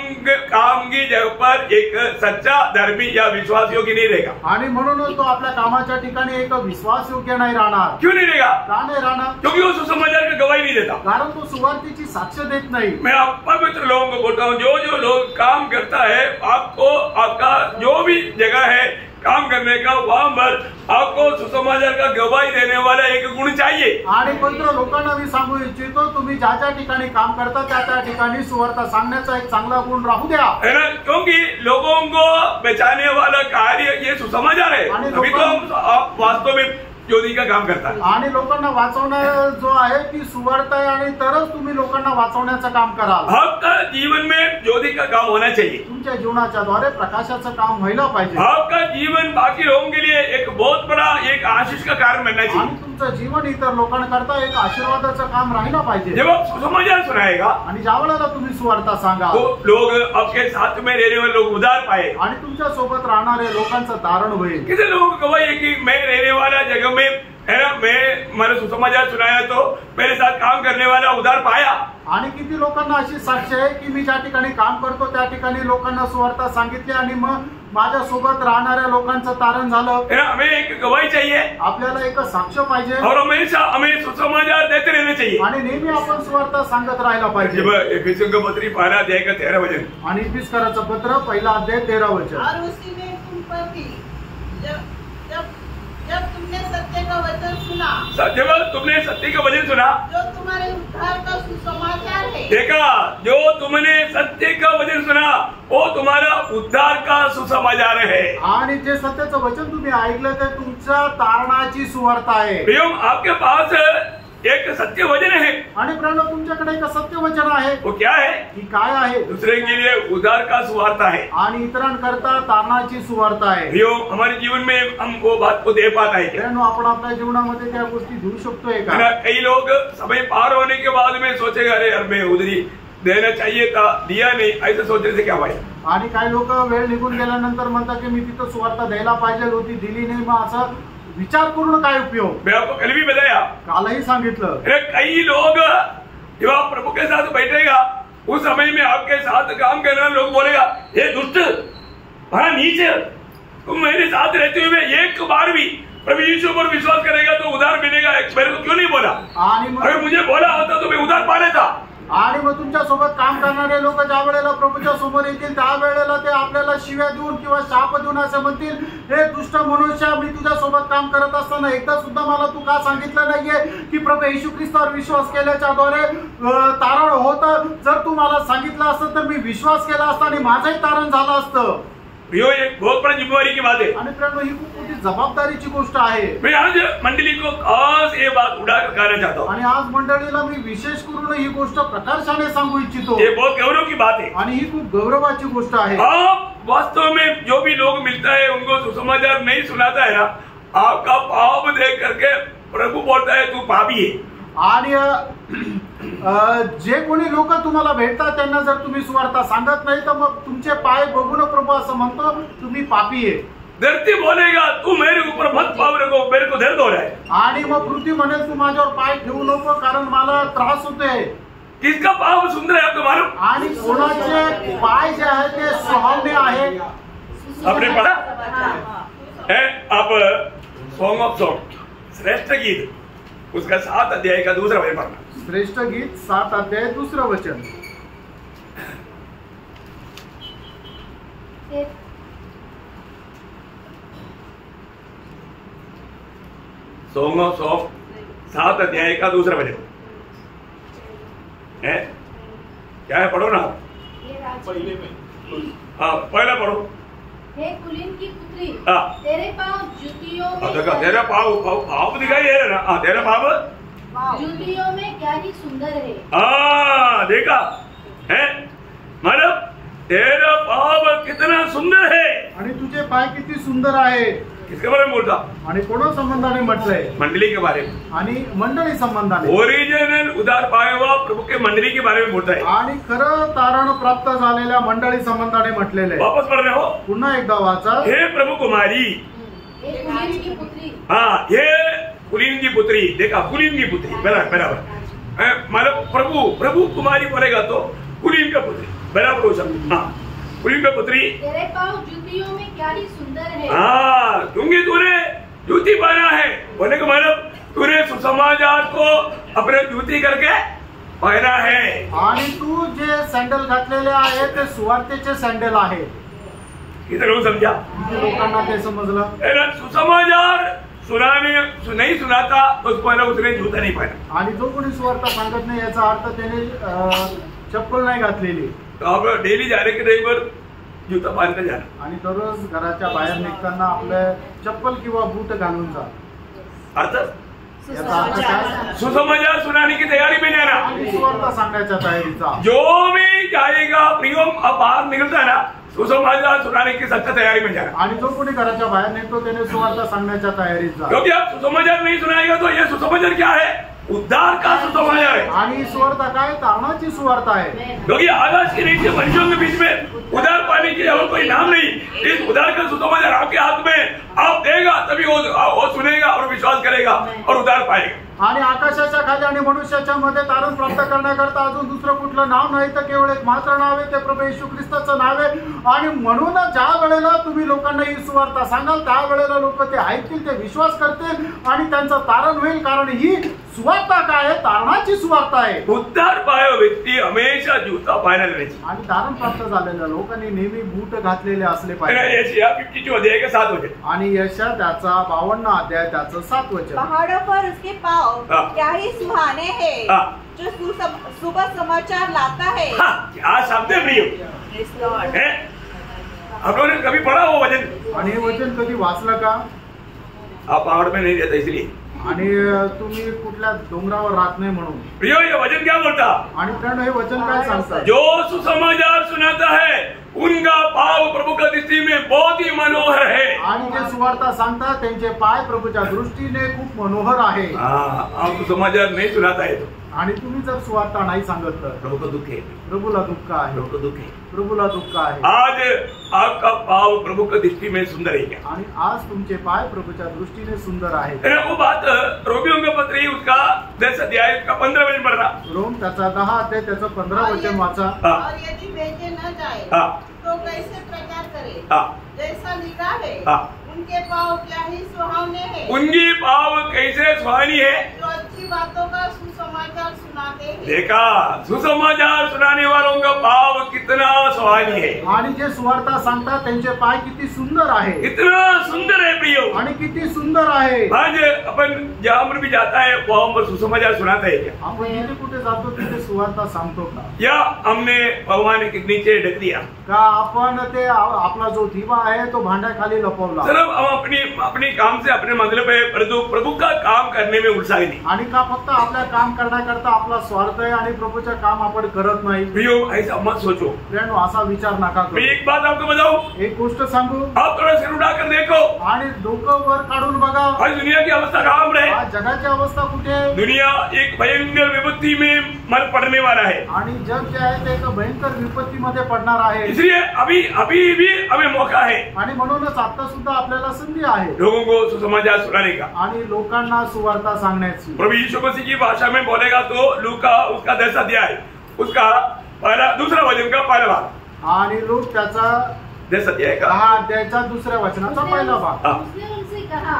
की जगह पर एक सच्चा धर्मी या विश्वास योग्य नहीं रहेगा। आणि म्हणूनच तो आपल्या कामाच्या ठिकाणी एक विश्वास योग्य नाही राहणार। क्यों नहीं रहेगा? का नाही राहणार? क्योंकि वो सुसमाचार की गवाही नहीं देता। कारण तो सुवार्तेची साक्ष देत नाही। मैं आप पवित्र लोगों को बोलता हूँ, जो लोग काम करता है, आपको आपका जो भी जगह है काम करने का, वहां पर आपको सुसमाचार का गवाही देने वाला एक गुण चाहिए। आणि पवित्र लोकांना मी सांगू इच्छितो, तुम्ही ज्या ज्या ठिकाणी काम करता त्या ठिकाणी सुवार्ता सांगण्याचा एक चांगला गुण राहू द्या, है ना, क्योंकि लोगों को बचाने वाला कार्य ये सुसमाचार है। अभी तो हम वास्तव में ज्योति का काम करता है आणि लोकांना वाचवणं जो आहे ती सुवार्ता आहे, आणि तरच तुम्ही लोकांना वाचवण्याचं काम कराल। आपका जीवन में ज्योति का काम होना चाहिए, तुमच्या जीवनाच्या द्वारे प्रकाशाचं काम व्हायला पाहिजे। आपका जीवन बाकी लोगों के लिए एक बहुत बड़ा एक आशीष का कारण बनना आणि चाहिए। तुमचं जीवन इतर लोकांकरता एक आशीर्वादाचं काम राहिला पाहिजे। जब आप सुसमाचार सुनाएगा आणि ज्या वेळेला तुम्ही सुवार्ता सांगा तो लोग आपके साथ में रहने वाले लोग उधार पाए, आणि तुमच्या सोबत राहणारे लोकांचं तारण होईल। कितने लोगों को गवाही है कि मैं रहने वाला जगह में, है ना, मैंने सुसमाचार सुनाया तो मेरे साथ काम करने वाला उधार पाया। आणि किती लोकांना अशी साक्ष आहे की मी ज्या ठिकाणी काम करतो त्या ठिकाणी लोकांना सुवार्ता सांगितली आणि मग माझ्या सोबत राहणाऱ्या लोकांचं तारण झालं। है ना, हमें एक गवाही चाहिए आपल्याला एक साक्ष पाहिजे और हमेशा हमें सुसमाचार देते रहना चाहिए। आणि नेहमी आपण सुवार्ता सांगत राहायला पाहिजे। जब एफिसियों का पत्री 12 अध्याय का 13 वचन, आणि इफिसकराचं पत्र 1 अध्याय 13 वचन, और उसी में तुम पर भी जब तुमने सत्य का वचन सुना, जब तुमने सत्य का वचन सुना, जो तुम्हारे उद्धार का सुसमाचार है, देखा, जो तुमने सत्य का वचन सुना वो तुम्हारा उद्धार का सुसमाचार है। आणि जे सत्याचं वचन तुम्ही ऐकलं ते तुमच्या तारणाची सुवार्ता आहे। प्रियो, आपके पास एक सत्य वचन है, आणि प्रणव तुमच्याकडे एक सत्य वचन आहे। वो क्या है? की काय आहे? दूसरे के लिए उद्धार का सुवार्ता है आणि इतरांकरता तारणाची सुवार्ता आहे। प्रियो, हमारे जीवन में हम वो बात को दे पाता है क्या? प्रणव आपण आपल्या जीवनामध्ये त्या गोष्टी देऊ शकतोय है का? ना, कई लोग समय पार होने के बाद में सोचेगा अरे यार मैं उधरी देना चाहिए था, दिया नहीं, ऐसे सोचने से क्या भाई। आणि काही लोक वेळ निघून गेल्यानंतर म्हणतात की मी तिथं सुवार्ता द्यायला पाहिजे होती, दिली नाही, मग असं विचार करून काय उपयोग? मैं आपको कल भी बताया, कालही सांगितलं, अरे कई लोग जब आप प्रभु के साथ बैठेगा उस समय में आपके साथ काम करने वाले लोग बोलेगा, ये दुष्ट, हाँ नीच, तुम मेरे साथ रहते हुए एक बार भी प्रभु यीशु पर विश्वास करेगा तो उधार मिलेगा, मेरे को क्यों नहीं बोला? आणि अरे मुझे बोला होता तो मैं उधार पा लेता। आणि मग तुमच्या सोबत काम करणारे लोक ज्या वेळेला प्रभूच्या समोर येतील त्या वेळेला ते आपल्याला शिव्या देऊन किंवा शाप देऊन असं म्हणतील, हे दुष्ट मनुष्य, मी तुझ्या सोबत काम करत असताना एकदा सुद्धा मला तू का सांगितलं नाहीये की प्रभू येशू ख्रिस्तावर विश्वास केल्याच्या द्वारे तारण होतं? जर तू मला सांगितलं असतं तर मी विश्वास केला असता आणि माझंही तारण झालं असतं। यो एक बहुत बड़ी जिम्मेवारी की बात है, आणि प्रणव ही खूप मोठी जबाबदारीची गोष्ट आहे। मैं आज मंडली को खास ये बात उड़ा कर कहना चाहता हूँ, आणि आज मंडळीला मी विशेष करून ही गोष्ट प्रकर्षाने सांगू इच्छितो। ये बहुत गौरव की बात है। आणि ही खूप गौरवाची गोष्ट आहे। आप वास्तव में जो भी लोग मिलता है उनको सुसमाचार नहीं सुनाता है ना, आपका पाप देख करके प्रभु बोलता है तू पापी है। आणि जे कोणी लोक तुम्हाला भेटतात त्यांना जर तुम्ही सुवार्ता सांगत नाही तर मग तुमचे पाय बघून प्रभू असं म्हणतो तुम्ही पापी आहे। धरती बोलेगा तू मेरे ऊपर मत पाव रखो, मेरे को दर्द हो रहा है। आणि मग पृथ्वी म्हणेल तू माझ्यावर पाय ठेवू नको कारण मला त्रास होतोय। किसका पाप सुंदर है आपको मालूम? आणि कोणाचे पाय जे आहे ते सौम्य आहे। आपने पढ़ा है? आप सॉन्ग ऑफ सॉन्ग श्रेष्ठ गीत उसका 7 अध्याय का 2 वचन पढ़ना। श्रेष्ठ गीत 7 अध्याय 2 वचन। सॉन्ग ऑफ सॉन्ग 7 अध्याय का 2 वचन है, क्या है? पढ़ो ना। पहले में हाँ पहला पढ़ो। हे कुलीन की पुत्री, हाँ तेरे पाँव जूतियों में देखा, तेरा पाव दिखाई दे रहा ना? हाँ तेरा पाव जूतियों में क्या ही सुंदर है। हाँ देखा है, मतलब तेरा पाव कितना सुंदर है। आणि तुझे पाय किती सुंदर आहे। किसके बारे में बोलता? आणि कोणा संबंधाने म्हटलंय? मंडली के बारे में आणि मंडळी संबंधाने। ओरिजिनल उधार पाया हुआ प्रभु के मंडली के बारे में बोलता है। आणि खरं तारण प्राप्त झालेल्या मंडळी संबंधाने म्हटलेले। वापस पढ़ रहे हो? पुन्हा एकदा वाचा। हे प्रभु कुमारी, हे कुलीन की पुत्री। हाँ ये कुलीन की पुत्री, देखा कुलीन की पुत्री, बराबर। मतलब प्रभु कुमारी बोलेगा तो कुलीन का पुत्री, बराबर हो सकता। हाँ कुलीन का पुत्री, तेरे पाँव जूतियों में क्या ही सुंदर है। हाँ क्योंकि तूने जूती पहना है, बोले का मतलब तूने सुसमाचार को अपने जूती करके पहना है। आणि तू जे सॅन्डल घातलेले आहे ते सुवार्तेचे सॅन्डल आहे। किती लोग समझा? लोकांना ते समजलं। सुसमाचार नहीं सुनाता उसको उसने जूता नहीं पहना। आणि जो कोणी सुवार्ता सांगत नाही याचा अर्थ त्याने चप्पल नाही घातलेली। तो आप डेली जाने के टाइम पर जूता पहन के जाना आणि दररोज घराच्या बाहेर निघताना आपले चप्पल किंवा बूट घालून जा। अर्थ याचा अर्थ काय? सुसमाचार सुनाने की तैयारी में जाना। आणि सुवार्ता सांगण्याच्या तयारीचा। जो भी जाएगा प्रियम अब बाहर निकलता है ना सुसमाचार सुनाने की सख्त तैयारी में जाना। आणि जो कोणी घराच्या बाहेर निघतो त्याने सुवार्ता सांगण्याच्या तयारीत जा। क्योंकि आप सुसमाचार नहीं सुनाएगा तो ये सुसमाचार क्या है? उद्धार का सुसमाचार है। आणि सुवार्ता काय? तारणाची सुवार्ता आहे। क्योंकि आकाश के नीचे मनुष्यों के बीच में उद्धार पाने के और कोई नाम नहीं। इस उद्धार का सुसमाचार आपके हाथ में, आप देगा तभी वो सुनेगा और विश्वास करेगा और उद्धार पाएगा। आणि आकाशाच्या खाली आणि मनुष्याच्या मध्ये तारण प्राप्त करण्याकरता अजून दुसरं कुठलं नाव नाही तर केवळ एक मात्र नाव आहे, ते प्रभू येशू ख्रिस्ताचं नाव आहे। आणि म्हणून ज्या वेळेला तुम्ही लोकांना ही सुवार्ता सांगाल त्या वेळेला लोक ते ऐकतील, ते विश्वास करतील आणि त्यांचं तारण होईल। कारण ही सुवार्ता काय आहे? तारणाची सुवार्ता आहे। उद्धार पाया व्यक्ती हमेशा जूता पाहायला जायची आणि तारण प्राप्त झालेल्या लोकांनी नेहमी बूट घातलेले असले पाहिजे। यशाया 52 अध्याय के 7 वचन। आणि यशा त्याचा 52 अध्याय त्याचं 7 वचन। पहाड़ों पर उसके पाँव क्या ही सुहाने हैं, हाँ। जो शुभ समाचार लाता है। क्या शब्द है प्रिय? आप लोगों ने कभी पढ़ा वो वचन? आणि हे वचन कधी वाचलं का? आप पहाड़ में नहीं रहता इसलिए। आणि तुम्ही कुठल्या डोंगरावर राहत नाही म्हणून। प्रियो ये वचन क्या बोलता? आणि कारण हे वचन काय सांगतं? जो सुसमाचार सुनाता है उनका पाव प्रभु का दृष्टि में बहुत ही मनोहर है। आणि जे सुवार्ता सांगतात त्यांचे पाय प्रभूच्या दृष्टीने खूप मनोहर आहे। आप सुसमाचार नहीं सुनाता है तो आणि तुम्ही जर सुवार्ता नाही सांगत तर प्रभु को दुख है, प्रभूला दुःख आहे। प्रभु को दुख है। प्रभूला दुःख आहे। आज आपका पाव प्रभु का दृष्टि में सुंदर है क्या? आणि आज तुमचे पाय प्रभूच्या दृष्टीने सुंदर आहेत। वो बात रोमियों का पत्री उसका 10 अध्याय का 15 वचन पढ़ना। रोम त्याचा 10 अध्याय त्याचं 15 वचन वाचा। और यदि भेजे न जाए तो कैसे प्रचार करे? जैसा लिखा है उनके पाँव क्या ही सुहावने हैं, उनकी पाव कैसे सुहानी है, जो अच्छी बातों का सुसमाचार सुनाते हैं। देखा सुसमाचार सुनाने वालों का पाव कितना सुहानी है। आणि जे सुवार्ता सांगतात त्यांचे पाय किती सुंदर आहे। कितना सुंदर है प्रियो। आणि किती सुंदर आहे। आज अपन जहाँ पर भी जाता है वहाँ पर सुसमाचार सुनाता है क्या? आपण जिथे कुठे जातो तिथे सुवार्ता सांगतो का? या हमने भगवान के नीचे ढक दिया का आपण ते आपला जो दिवा आहे तो भांड्याखाली लपवला? सिर्फ हम अपनी काम से अपने मतलब है प्रभु का काम करने में उत्साही नहीं। आणि का फक्त आपल्या काम करण्याकरता आपला स्वार्थ आहे आणि प्रभूचे काम आपण करत नाही? प्रियो ऐसा मत सोचो। फ्रेंड असा विचार नका मैं करू। एक बात आपको बताऊं, एक गोष्ट सांगू, आप थोड़ा सिर उठाकर देखो आणि डोकं वर काढून बघा आज दुनिया की अवस्था कहाँ पर है। आज जगाची अवस्था कुठे आहे? दुनिया एक भयंकर विपत्ति में मर पड़ने वाला है। आणि जग जे आहे ते एक भयंकर विपत्तीमध्ये पडणार आहे। इसलिए अभी भी हमें मौका है आणि म्हणूनच आता सुद्धा आपल्याला संधी आहे लोगों को सुसमाचार सुनाने का। आणि लोकांना सुवार्ता सांगण्याची। प्रभु यीशु मसीह की भाषा में बोलेगा तो लूका उसका 10 अध्याय उसका दूसरा वचन का पहला भाग। आणि लोक त्याचा 10 अध्याय का 10 अध्यायाचा दुसऱ्या वचनाचा पहिला भाग। उसने उनसे कहा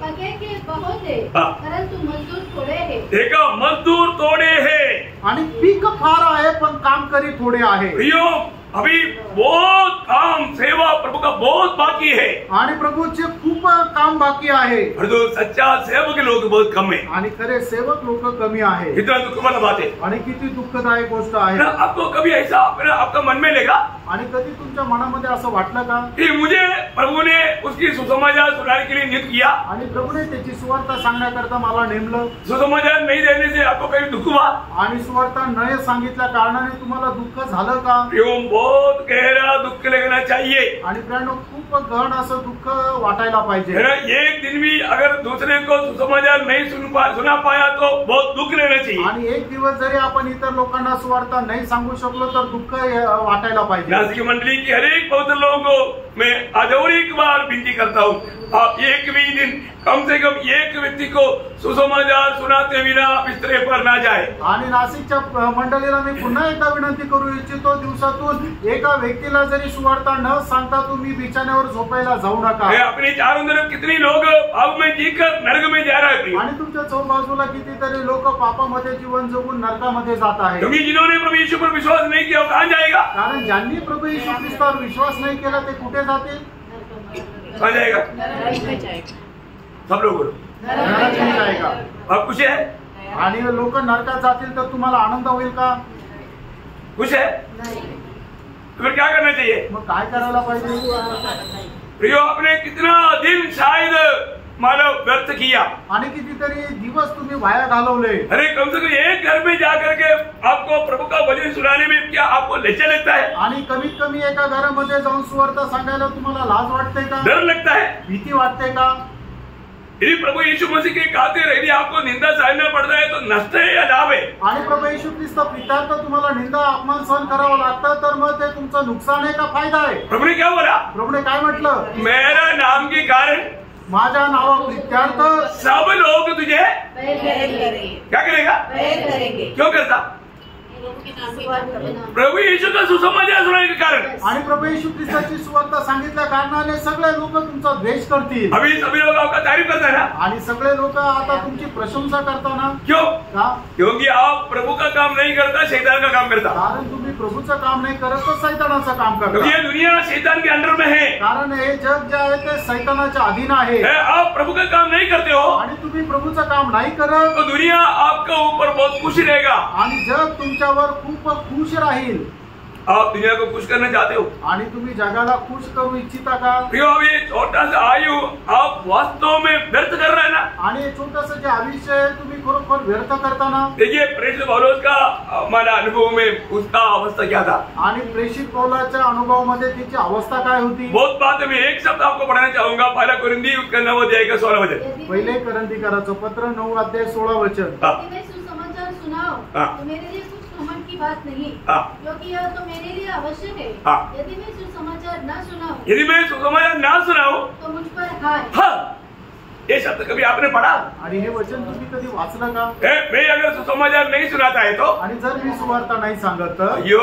पके के बहुत है परंतु मजदूर थोड़े हैं। देखा मजदूर थोड़े हैं आणि पीक फार आहे पण कामकरी थोडे आहे। प्रियो अभी बहुत काम सेवा प्रभु का बहुत बाकी है आणि प्रभूचे खूप काम बाकी आहे। परंतु सच्चा सेवक लोग बहुत कम है आणि खरे सेवक लोक कमी आहे। कितना दुख वाला बात है। आणि किती दुःखदायक गोष्ट आहे। आपको कभी ऐसा आपका मन में लेगा आणि कधी तुमच्या मनामध्ये असं वाटलं का कि मुझे प्रभु ने उसकी सुसमाचार सुनाने के लिए नियुक्त किया आणि प्रभूने त्याची सुवार्ता सांगण्याकरता मला नेमलं? सुसमाचार नहीं देने से आपको कभी दुख हुआ? आणि सुवार्ता न सांगितल्या कारणाने तुम्हाला दुःख झालं का? बहुत गहरा दुख लगना चाहिए। आणि प्रियानो खूप गहन असं दुःख वाटायला पाहिजे। एक दिन भी अगर दूसरे को सुसमाचार नहीं सुना पाया तो बहुत दुख लेना चाहिए। आणि एक दिवस जरी आपण इतर लोकांना सुवार्ता नाही सांगू शकलो तर दुःख वाटायला पाहिजे। नासिक मंडली की हर एक पवित्र लोगों को मैं आज और एक बार विनती करता हूँ, आप एक भी दिन कम से कम एक व्यक्ति को सुसमाचार सुनाते बिना बिस्तरे पर ना जाए। आणि नाशिकच्या मंडळीला मी पुन्हा एकदा विनंती करू इच्छितो, दिवसातून एका व्यक्तीला जरी सुवार्ता न सांगता तुम्ही बिछाण्यावर झोपायला जाऊ नका। अपने चारों तरफ कितने लोग पाप में जीकर नरक में जा रहे हैं आणि तुमच्या चौबाजूला कितीतरी लोक पापामध्ये जीवन जगून नरकामध्ये जात आहेत। क्योंकि जिन्होंने प्रभु यीशु पर विश्वास नहीं किया वो कहाँ जाएगा? कारण ज्यांनी प्रभू येशू ख्रिस्तावर विश्वास नाही केला ते कुठे जातील? कहाँ जाएगा? सब लोग बोलो, नरक में जाएगा। अब खुश है? आणि लोक नरकात जातील तर तुम्हाला आनंद होईल का? खुश है? तो फिर क्या करना चाहिए? मग काय करायला पाहिजे? प्रियो, आपने कितना दिन शायद मानव व्यर्थ किया, आणि कितीतरी दिवस तुम्ही वाया घालवले। अरे कम से कम एक घर में जाकर के आपको प्रभु का वचन सुनाने में क्या आपको लज्जा लगता है? आणि कमीत कमी एका घरामध्ये जाऊन सुवार्ता सांगायला तुम्हाला लाज वाटते का? डर लगता है? भीती वाटते का? यदि प्रभु यीशु मसीह के खातिर यदि आपको निंदा सहना पड़ता है तो नष्ट है या लाभ है? आणि प्रभू येशू ख्रिस्त प्रित्यार्थ तुम्हाला निंदा अपमान सहन करावं लागतं तर मग ते तुमचं नुकसान आहे का फायदा आहे? प्रभु ने क्या बोला? प्रभूने काय म्हटलं? मेरा नाम के कारण माझ्या नावा प्रित्यार्थ सब लोग तुझे करेंगे। क्या करेगा? क्यों करता? प्रभु यीशु का सुसमाचार सुनाने के कारण, आणि प्रभू येशू ख्रिस्ताची सुवार्ता सांगितल्या कारणाने सगळे लोक तुमचा द्वेष करतील। अभी सभी लोग आपका तारीफ करता है ना? आणि सगळे लोक आता तुमची प्रशंसा करताना क्यों? का? क्योंकि आप प्रभु का काम नहीं करता, शैतान का काम करता। कारण तुम्ही प्रभूचं काम नाही करत तर सैतानाचं काम क्योंकि करता। ये दुनिया शैतान के अंडर में है। कारण हे जग जे आहे ते सैतानाच्या अधीन आहे आप प्रभु का काम नहीं करते हो आणि तुम्ही प्रभूचं काम नाही करत तो दुनिया आपके ऊपर बहुत खुश रहेगा। आणि जग तुमच्यावर खूप खुश राहील। आप दुनिया को खुश करना चाहते हो? आणि तुम्ही जगाला खुश करू इच्छिता का? प्रियो, अब ये छोटा सा आयु आप वास्तव में व्यर्थ कर रहे हैं ना? आणि हे छोटंसं जे आयुष्य आहे तुम्ही खरोखर व्यर्थ करताना। देखिए, प्रेरित पौलुस का हमारा अनुभव में उसका अवस्था क्या था? आणि प्रेषित पौलाच्या अनुभवामध्ये त्याची अवस्था काय होती? बहुत बात मैं एक शब्द आपको पढ़ाना चाहूंगा। पहला कुरिन्थी उसका 9 अध्याय का 16 वचन। पहिले करंथीकराचं पत्र 9 अध्याय 16 वचन। यदि मैं सुसमाचार सुनाऊं तो मेरे लिए कुछ घमंड की बात नहीं, क्योंकि यह तो मेरे लिए आवश्यक है। यदि मैं सुसमाचार न सुनाऊं, यदि मैं सुसमाचार ना सुनाऊं तो मुझ पर हाय। हाँ, ये शब्द कभी आपने पढ़ा? आणि हे वचन तुम्ही कधी वाचलं का? मैं अगर सुसमाचार नहीं सुनाता है तो आणि जर मी सुवार्ता नाही सांगत तर यो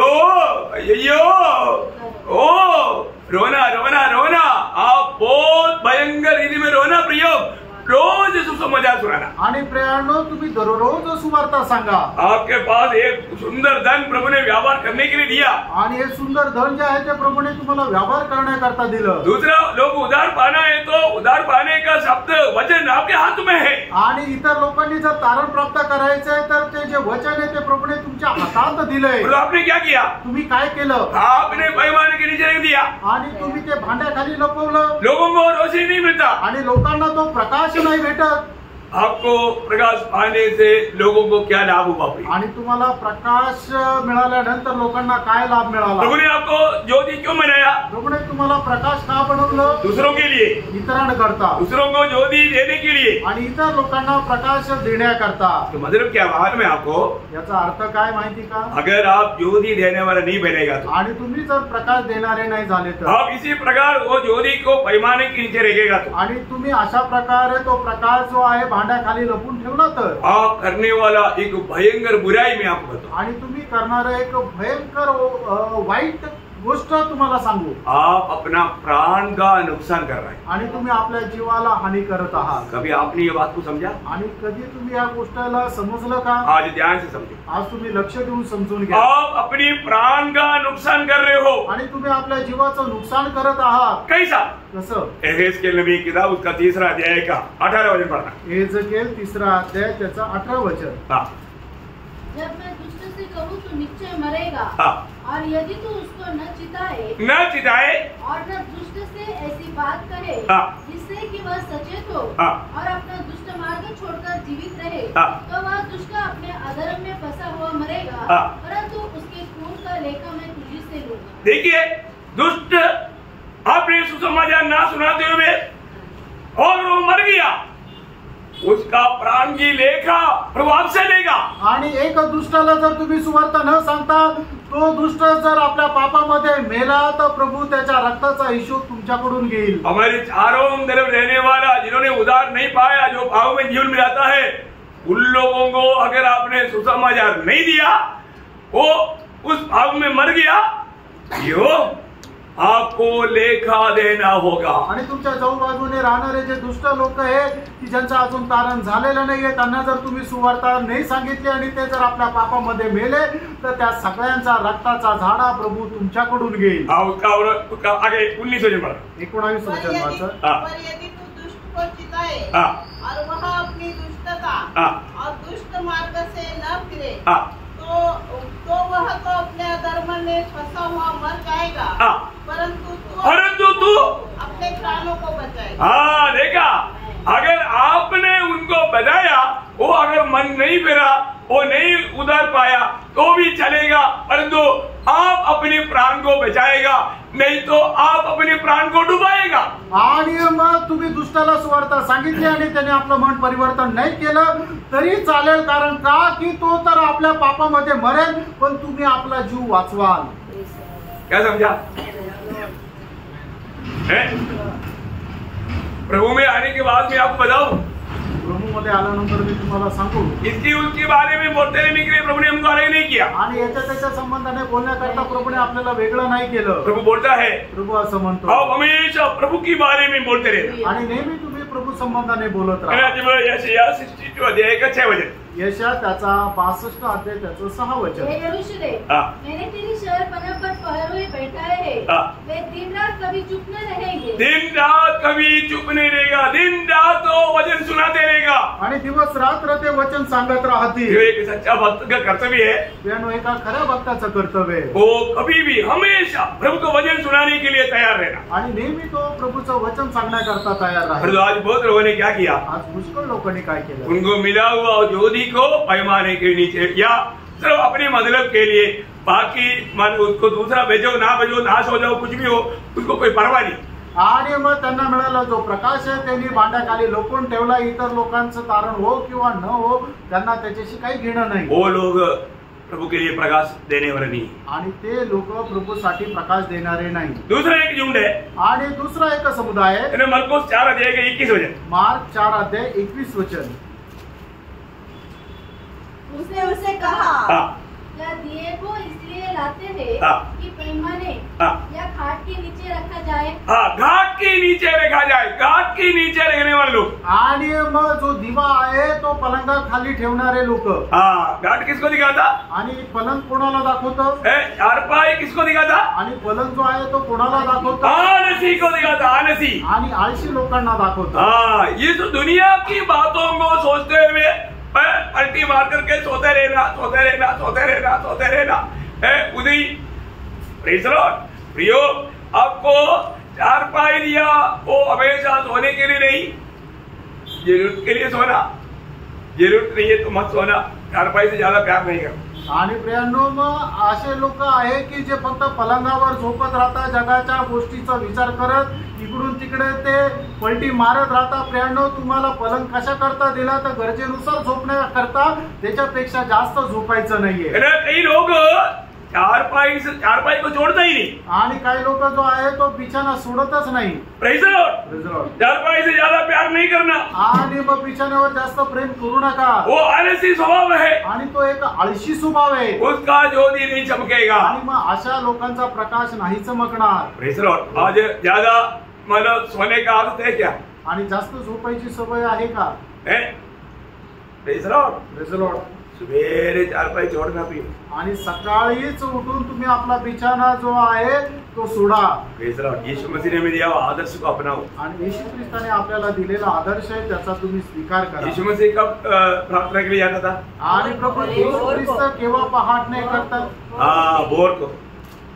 ओ रोना रोना रोना, आप बहुत भयंकर रीति में रोना प्रियो, रोज सुसमाचार सुनाना। आणि प्रियानो तुम्ही दररोज सुवार्ता सांगा। आपके पास एक सुंदर धन प्रभु ने व्यापार करने के लिए दिया, आणि हे सुंदर धन जे आहे ते प्रभूने तुम्हाला व्यवहार करण्याकरता दिलं। दूसरा लोग उधार पाना है तो उधार पाने का शब्द वचन आपके हाथ में है। आणि इतर लोकांनी जर तारण प्राप्त करायचं आहे तर ते जे वचन आहे ते प्रभूने तुमच्या हातात दिलंय। तो आपने क्या किया? तुम्ही काय केलं? आपने पैमाने के नीचे रख दिया आणि तुम्ही ते भांड्याखाली लपवलं। लोगों को रोशनी नहीं मिलता, आणि लोकांना तो प्रकाश नाही भेटत। आपको प्रकाश पाने से लोगों को क्या लाभ हुआ? आणि तुम्हाला प्रकाश मिळाल्यानंतर लोकांना काय लाभ मिळाला? प्रभु ने आपको ज्योति क्यों बनाया? प्रभूने तुम्हाला प्रकाश का बनवलं? दूसरों के लिए, इतरांकरता, दूसरों को ज्योति देने के लिए, आणि इतर लोकांना प्रकाश देण्याकरता। तो मतलब क्या मालूम है आपको? याचा अर्थ काय माहिती का? अगर आप ज्योति देने वाला नहीं बनेगा तो, आणि तुम्ही जर प्रकाश देणारे नाही झाले तर, आप इसी प्रकार वो ज्योति को पैमाने के नीचे रखेगा तो, आणि तुम्ही अशा प्रकारे तो प्रकाश जो आहे भांड्याखाली लपून ठेवला तर, आप करने वाला एक भयंकर बुराई में आपको बताऊं, आणि तुम्ही करणारे एक भयंकर वाईट गोष्ट तुम्हाला सांगू, आप अपना प्राण का नुकसान कर रहे हैं। आणि तुम्ही आपल्या जीवाला हानी करत आहात। कभी आपने ये बात को समझा? आणि कधी तुम्ही या गोष्टीला समजलं का? आज ध्यान से समझो। आज तुम्ही लक्ष देऊन समजून घ्या। आप अपनी प्राण का नुकसान कर रहे हो। आणि तुम्ही आपल्या जीवाचं नुकसान करत आहात। कैसा? कसं? एहेजकेल नबी की किताब उसका 3 अध्याय का 18 वचन पढ़ना। एहेजकेल 3 अध्याय त्याचा 18 वचन। हाँ, जब मैं दुष्ट से कहूँ तो निश्चय मरेगा, हाँ, और यदि तू उसको न चिताए और न दुष्ट से ऐसी बात कहे जिससे कि वह सचेत हो और अपना दुष्ट मार्ग छोड़कर जीवित रहे, तो वह दुष्ट अपने अधर्म में फंसा हुआ मरेगा, परंतु उसके खून का लेखा मैं तुझी से लूंगा। देखिए, दुष्ट आपने सुसमाचार ना सुनाते हुए और वो मर गया, उसका प्राण की लेखा प्रभु आपसे लेगा। आणि एक दुष्टाला जर तुम्ही सुवार्ता न सांगता तो दुष्ट जर आपल्या पापामध्ये मेला तर प्रभू त्याच्या रक्ताचा हिशोब तुमच्याकडून घेईल। हमारे चारों तरफ रहने वाला जिन्होंने उद्धार नहीं पाया, जो पाप में जीवन में जाता है, उन लोगों को अगर आपने सुसमाचार नहीं दिया, वो उस पाप में मर गया, यो आपको लेखा देना होगा। आणि तुमच्या चौबाजूने राहणारे जे दुष्ट लोक आहे की ज्यांचं अजून तारण झालेलं नाहीये, त्यांना जर तुम्ही सुवार्ता नाही सांगितली आणि ते जर आपल्या पापामध्ये मेले तर त्या सगळ्यांचा रक्ताचा झाडा प्रभु तुमच्याकडून घेईल। उसका आगे 19 वचन पढ़ा। 19 वचन वाचा। पर यदि तू दुष्ट को चिताए और वह अपनी दुष्टता और दुष्ट मार्ग से न फिरे तो वह तो अपने अधर्म में फंसा हुआ मर जाएगा, परंतु तू अपने प्राणों को बचाएगा। हाँ, देखा, अगर आपने उनको बचाया, वो अगर मन नहीं फिरा, वो नहीं उधर पाया तो भी चलेगा, परंतु आप अपने प्राण को बचाएगा, नाही तो आप अपने प्राण को डुबाएगा। आणि मग तुम्ही दुष्टाला सुवार्ता सांगितली आणि त्याने आपलं मन परिवर्तन नाही केलं तरी चालेल, कारण का की तो तर आपल्या पापामध्ये मरेल, पण तुम्ही आपला जीव वाचवाल। क्या समझा? प्रभु में आने के बाद मैं आपको बताऊं, प्रभु मध्ये आल्यानंतर मी तुम्हाला सांगू, इसकी उसके बारे में बोलते रहने के लिए प्रभु ने हमको अलग नहीं किया। आणि याच्या त्याच्या संबंधाने बोलण्याकरता प्रभुने आपल्याला वेगळं नाही केलं। प्रभु बोलता है, प्रभु असं म्हणतो, आप हमेशा प्रभु के बारे में बोलते रहना। आणि नेहमी तुम्ही प्रभु संबंधाने बोलत है ना? जब यशायाह 62 अध्याय का 6 वचन, यशा त्याचा 62 अध्याय त्याचं 6 वचन, हे यरूशलेम, मैंने तेरी शहरपनाह पर पहरे बैठाए हैं, वे दिन रात कभी चुप न रहेंगे। दिन रात कभी चुप नहीं रहेगा, दिन रात तो वचन सुनाते रहेगा। आणि दिवस रात्र ते वचन सांगत राहतील। ये एक सच्चा भक्त का कर्तव्य है, त्यानो एका खऱ्या भक्ताचं कर्तव्य आहे, वो कभी भी हमेशा प्रभु को वचन सुनाने के लिए तैयार रहना। आणि नेहमी तो प्रभुचं वचन सांगण्याकरता तयार राहील। परंतु आज बहुत लोगों ने क्या किया, आज पुष्कळ लोकांनी काय केलं, उनको मिला हुआ ज्योति को पैमाने के नीचे या सिर्फ अपने मतलब के लिए, बाकी उसको दूसरा भेजो ना भेजो, नाश हो जाओ, कुछ भी हो, उसको कोई परवाह नहीं। आणि मग त्यांना मिळाला जो प्रकाश आहे त्यांनी भांड्याखाली लपवून ठेवला, इतर लोकांचं तारण हो किंवा न हो त्यांना त्याच्याशी काही घेणं नाही। वो लोग प्रभु के लिए प्रकाश देने वाले नहीं, आणि ते लोक प्रभूसाठी प्रकाश देणारे नाही। दूसरा एक झुंड है, आणि दुसरा एक समुदाय आहे, मरकुस 4 अध्याय के 21 वचन, मार्क 4 अध्याय 21 वचन, उसने उसे कहा, क्या दिए को इसलिए लाते हैं कि पैमाने या घाट के नीचे रखा जाए। घाट के नीचे रखा जाए, घाट के नीचे रखने वाले लोग। आणि मग जो दिवा आहे तो पलंगा खाली ठेवणारे लोक। घाट किसको दिखाता, आणि पलंग कोणाला दाखवतो, चारपाई किसको दिखाता, आणि पलंग जो आहे तो कोणाला दाखवतो, आलसी को दिखाता, आलसी, आणि आळशी लोकांना दाखवतो। ये तो दुनिया की बातों को सोचते हुए पलटी मार करके सोते रहना, सोते रहना, सोते रहना, सोते रहना। उदय प्रियो, आपको चारपाई दिया, वो हमेशा सोने के लिए नहीं, जरूरत के लिए सोना, जरूरत नहीं है तो मत सोना, चारपाई से ज्यादा प्यार नहीं करना। आणि प्रियांनो, मग असे लोक आहे की जे फक्त पलंगावर झोपत राहतात, जगाच्या गोष्टीचा विचार करत इकडून तिकडे ते पलटी मारत राहतात। प्रियांनो, तुम्हाला पलंग कशा करता दिला तर गरजेनुसार झोपण्याकरता, त्याच्यापेक्षा जास्त झोपायचं नाहीये। काही लोक चारपाई को छोड़ता ही नहीं, आणि काही लोक जो आहे तो बिछाना सोडतच नाही। प्रेज द लॉर्ड, चारपाई से ज्यादा प्यार नहीं करना, आणि मग बिछाण्यावर जास्त प्रेम करू नका। वो आलसी स्वभाव है, आणि तो एक आळशी स्वभाव आहे, उसका ज्योति नहीं चमकेगा, आणि मग अशा लोकांचा प्रकाश नाही चमकणार। प्रेज द लॉर्ड, आज ज्यादा मतलब सोने का आदत है क्या, आणि जास्त झोपायची सवय आहे का? Praise the Lord, praise the Lord. सवेरे चारपाई छोड़ना भी, आणि सकाळीच उठून तुम्ही आपला बिछाना जो आहे तो सोडा। प्रेज द लॉर्ड, यीशु मसीह ने दिया आदर्श को अपनाओ, आणि येशू ख्रिस्ताने आपल्याला दिलेला आदर्श आहे त्याचा तुम्ही स्वीकार करा। यीशु मसीह कब प्रार्थना के लिए जाता था, आणि प्रभू येशू ख्रिस्त केव्हा पहाटणे करतात? भोर को,